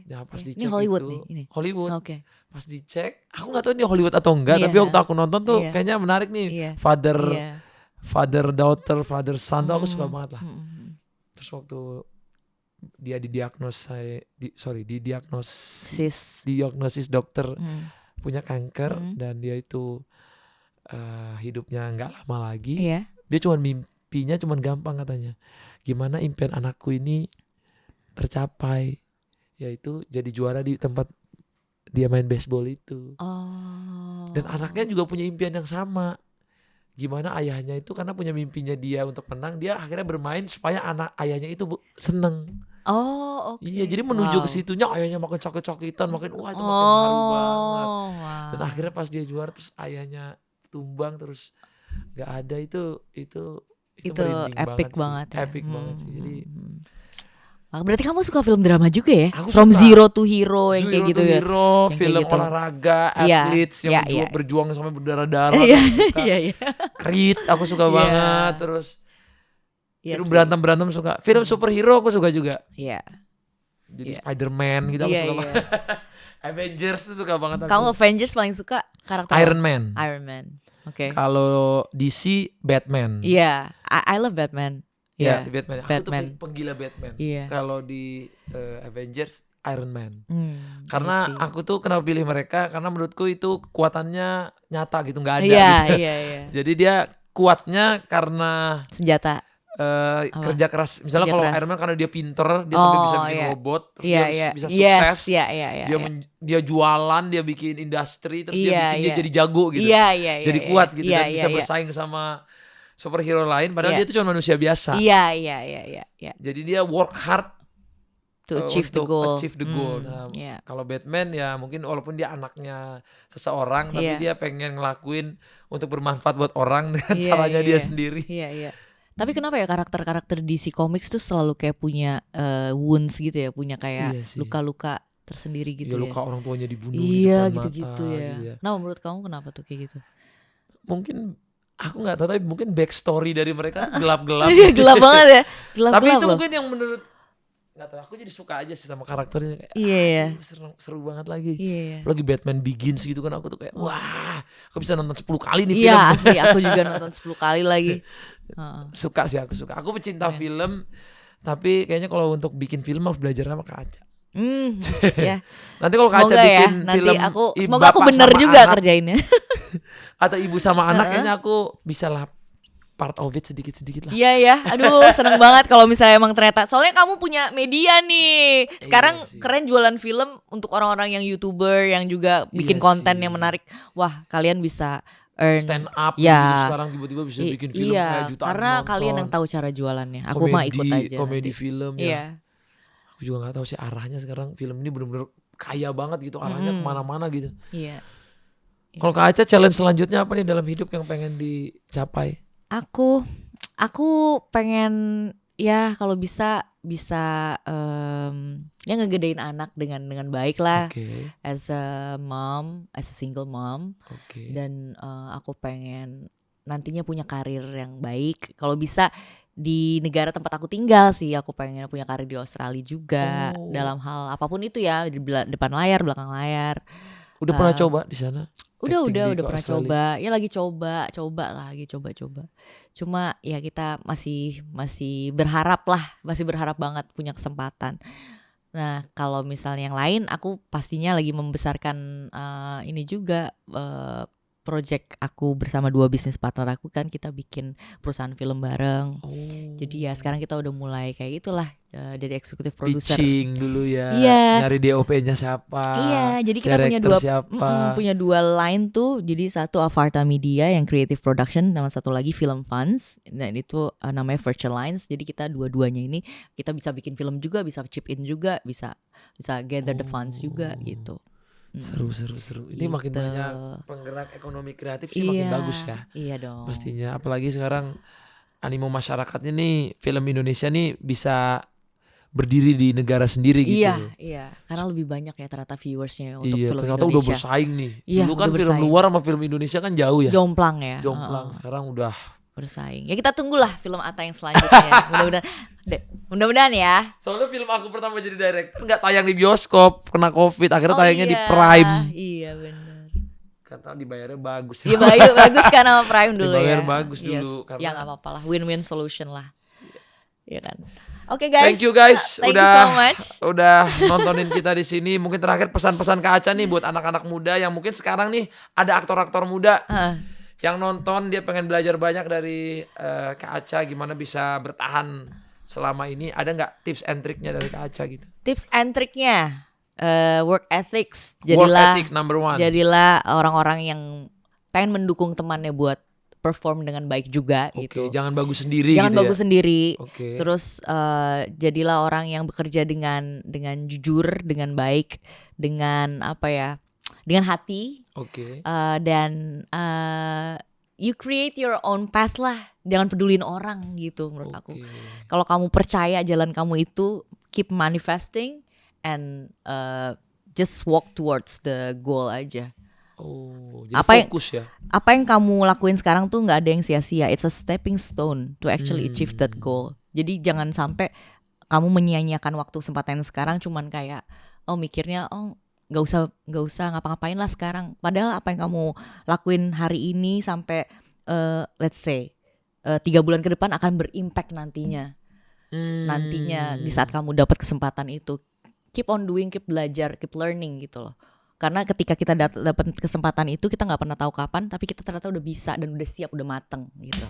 Nah, pas Ini dicek Hollywood itu, nih, ini. Hollywood. Oke. Pas dicek, aku nggak tahu ini Hollywood atau enggak, Iya. tapi waktu aku nonton tuh Iya. kayaknya menarik nih. Iya. Iya. Father daughter, father son tuh aku suka banget lah. Mm-mm. Terus waktu dia didiagnosis dokter Mm. punya kanker Mm. dan dia itu hidupnya nggak lama lagi. Iya. Dia cuma mimpinya cuman gampang katanya. Gimana impian anakku ini tercapai, yaitu jadi juara di tempat dia main baseball itu. Oh. Dan anaknya juga punya impian yang sama. Gimana ayahnya itu karena punya mimpinya dia untuk menang, dia akhirnya bermain supaya ayahnya itu seneng. Oh, oke. Iya, jadi menuju ke situnya ayahnya makin cokit-cokitan, makin wah itu makin haru banget. Wow. Dan akhirnya pas dia juara terus ayahnya tumbang terus nggak ada, itu merinding epic sih. banget ya. Epic banget sih. Jadi berarti kamu suka film drama juga ya? Aku From suka. Zero to Hero yang kayak Zero gitu to ya. Hero, Yang kayak film gitu. olahraga, Iya, athletes yang iya. berjuang sampai berdarah-darah. Iya, aku suka. iya. Creed aku suka Iya. banget. Terus Iya film sih. berantem suka. Film superhero aku suka juga. Iya. Jadi Iya. Spider-Man gitu aku Iya, suka iya. banget. Avengers tuh suka banget aku. Kamu Avengers paling suka karakter Iron apa? Man. Iron Man. Oke. Kalau DC Batman. Iya, I love Batman. Ya, Iya. di Batman. Aku tuh Batman. penggila Batman. Iya. Kalau di Avengers Iron Man. I Karena see. aku tuh kenapa pilih mereka, karena menurutku itu kekuatannya nyata gitu, nggak ada Iya, gitu. iya. Jadi dia kuatnya karena Senjata. kerja keras. Misalnya Kerja kalau keras. Iron Man karena dia pinter, dia sampai bisa bikin iya. robot, terus Iya, dia iya. bisa Yes, sukses. iya. Dia jualan, dia bikin industri, terus dia Iya, bikin dia iya. jadi jago gitu. Iya. Jadi kuat gitu Iya, dan bisa iya. bersaing sama superhero lain, padahal Iya. dia itu cuma manusia biasa. Iya. Jadi dia work hard To achieve the untuk goal. achieve the goal. Nah, Iya. kalau Batman ya mungkin walaupun dia anaknya seseorang, tapi Iya. dia pengen ngelakuin untuk bermanfaat buat orang dengan Iya, caranya dia iya. sendiri. Iya. Tapi kenapa ya karakter-karakter DC Comics tuh selalu kayak punya wounds gitu ya, punya kayak Iya sih. luka-luka tersendiri gitu Ya ya. luka orang tuanya dibunuh di Iya, depan gitu-gitu mata, ya. iya. Nah, menurut kamu kenapa tuh kayak gitu? Mungkin aku nggak tahu, tapi mungkin backstory dari mereka gelap-gelap. Iya, gelap banget ya. Gelap-gelap Tapi itu loh. mungkin yang menurut nggak tahu, aku jadi suka aja sih sama karakternya kayak Iya. seru banget lagi. Iya. Lagi Batman Begins gitu kan, aku tuh kayak wah, aku bisa nonton 10 kali nih film. Iya asli, aku juga nonton 10 kali lagi. Suka sih, aku suka. Aku pecinta film, tapi kayaknya kalau untuk bikin film harus belajar sama Kak Aca. Ya. Nanti kalau Kak Aca Semoga ya, bikin nanti film semoga aku bapak bener sama juga anak, kerjainnya. atau ibu sama anak, kayaknya aku bisa lah part of it sedikit-sedikit lah. Iya ya, aduh seneng banget kalau misalnya emang ternyata, soalnya kamu punya media nih. Sekarang Iya sih. keren jualan film untuk orang-orang yang YouTuber yang juga bikin Iya konten sih. yang menarik. Wah, kalian bisa earn Stand up Ya. gitu, sekarang tiba-tiba bisa bikin film iya, kayak jutaan karena penonton. kalian yang tahu cara jualannya. Aku mah ikut aja. Komedi nanti. film ya. Iya. Aku juga nggak tahu sih arahnya sekarang, film ini bener-bener kaya banget gitu, arahnya kemana-mana gitu. Iya. Kalau Kak Aca, challenge selanjutnya apa nih dalam hidup yang pengen dicapai? Aku pengen ya kalau bisa ya ngegedein anak dengan baik lah. Oke. As a mom, as a single mom. Oke. Dan aku pengen nantinya punya karir yang baik. Kalau bisa di negara tempat aku tinggal sih, aku pengen punya karir di Australia juga. Oh. Dalam hal apapun itu ya, di depan layar, belakang layar. Udah pernah coba di sana? Udah Acting di pernah Australia? coba. Ya lagi coba lagi coba. Cuma ya kita masih berharap banget punya kesempatan. Nah, kalau misalnya yang lain, aku pastinya lagi membesarkan ini juga project aku bersama 2 bisnis partner aku, kan kita bikin perusahaan film bareng. Oh. Jadi ya sekarang kita udah mulai kayak gitulah, dari eksekutif produser. Pitching dulu ya. Iya. Nyari DOP-nya siapa? Iya, jadi kita punya director 2 siapa? punya 2 line tuh. Jadi satu Avarta Media yang creative production, nama satu lagi Film Funds. Dan itu namanya Virtual Lines. Jadi kita dua-duanya ini kita bisa bikin film juga, bisa chip in juga, bisa gather the funds juga gitu. Seru. Ini makin Gitu. banyak penggerak ekonomi kreatif sih, makin bagus ya. Iya dong. Pastinya, apalagi sekarang animo masyarakatnya nih, film Indonesia nih bisa berdiri di negara sendiri gitu. Iya. Karena lebih banyak ya ternyata viewersnya untuk Iya, film ternyata Indonesia. udah bersaing nih. Iya, Dulu kan udah film bersaing. luar sama film Indonesia kan jauh ya. Jomplang ya. Jomplang. Sekarang udah. Bersaing. Ya kita tunggulah film Atta yang selanjutnya ya. Mudah-mudahan ya. Soalnya film aku pertama jadi director nggak tayang di bioskop, kena COVID, akhirnya tayangnya di Prime. Iya benar. Karena dibayarnya bagus. Iya bagus kan sama Prime dulu Dibayar ya. bagus dulu, karena- Ya nggak apa-apa lah, win-win solution lah. Iya kan. Oke guys. Thank you guys, Thank you so much. udah nontonin kita di sini. Mungkin terakhir pesan-pesan Kak Aca nih buat anak-anak muda yang mungkin sekarang nih ada aktor-aktor muda yang nonton, dia pengen belajar banyak dari Kak Aca, gimana bisa bertahan selama ini. Ada nggak tips and triknya dari Kak Aca gitu? Tips and triknya, work ethics. Work ethic number 1. Jadilah orang-orang yang pengen mendukung temannya buat perform dengan baik juga gitu. Oke, jangan bagus sendiri Jangan gitu bagus ya. sendiri. Oke. Terus jadilah orang yang bekerja dengan jujur, dengan baik, dengan apa ya? Dengan hati. Oke. Dan you create your own path lah. Jangan pedulin orang gitu menurut aku. Kalau kamu percaya jalan kamu itu, keep manifesting and just walk towards the goal aja. Oh, jadi Apa fokus ya. Apa yang kamu lakuin sekarang tuh nggak ada yang sia-sia. It's a stepping stone to actually achieve that goal. Jadi jangan sampai kamu menyia-nyiakan waktu kesempatan sekarang cuman kayak mikirnya nggak usah ngapa-ngapain lah sekarang. Padahal apa yang kamu lakuin hari ini sampai let's say 3 bulan ke depan akan berimpact nantinya. Nantinya di saat kamu dapat kesempatan itu, keep on doing, keep belajar, keep learning gitu loh. Karena ketika kita dapat kesempatan itu, kita nggak pernah tahu kapan, tapi kita ternyata udah bisa dan udah siap, udah mateng gitu.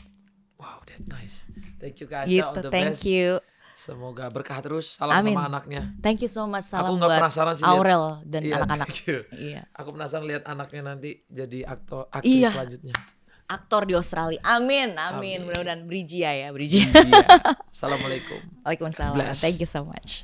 Wow, that's nice. Thank you Kak Aca, Gitu, all the thank best. you. Semoga berkah terus. Salam Amin. sama anaknya. Thank you so much. Salam nggak buat penasaran sih Aurel dan Iya, anak-anak. thank you. Iya. Aku penasaran lihat anaknya nanti jadi aktris Iya. selanjutnya. Aktor di Australia. Amin. Amin. Mudah-mudahan Brijia ya, Brijia. Iya. Assalamualaikum. Waalaikumsalam. Bless. Thank you so much.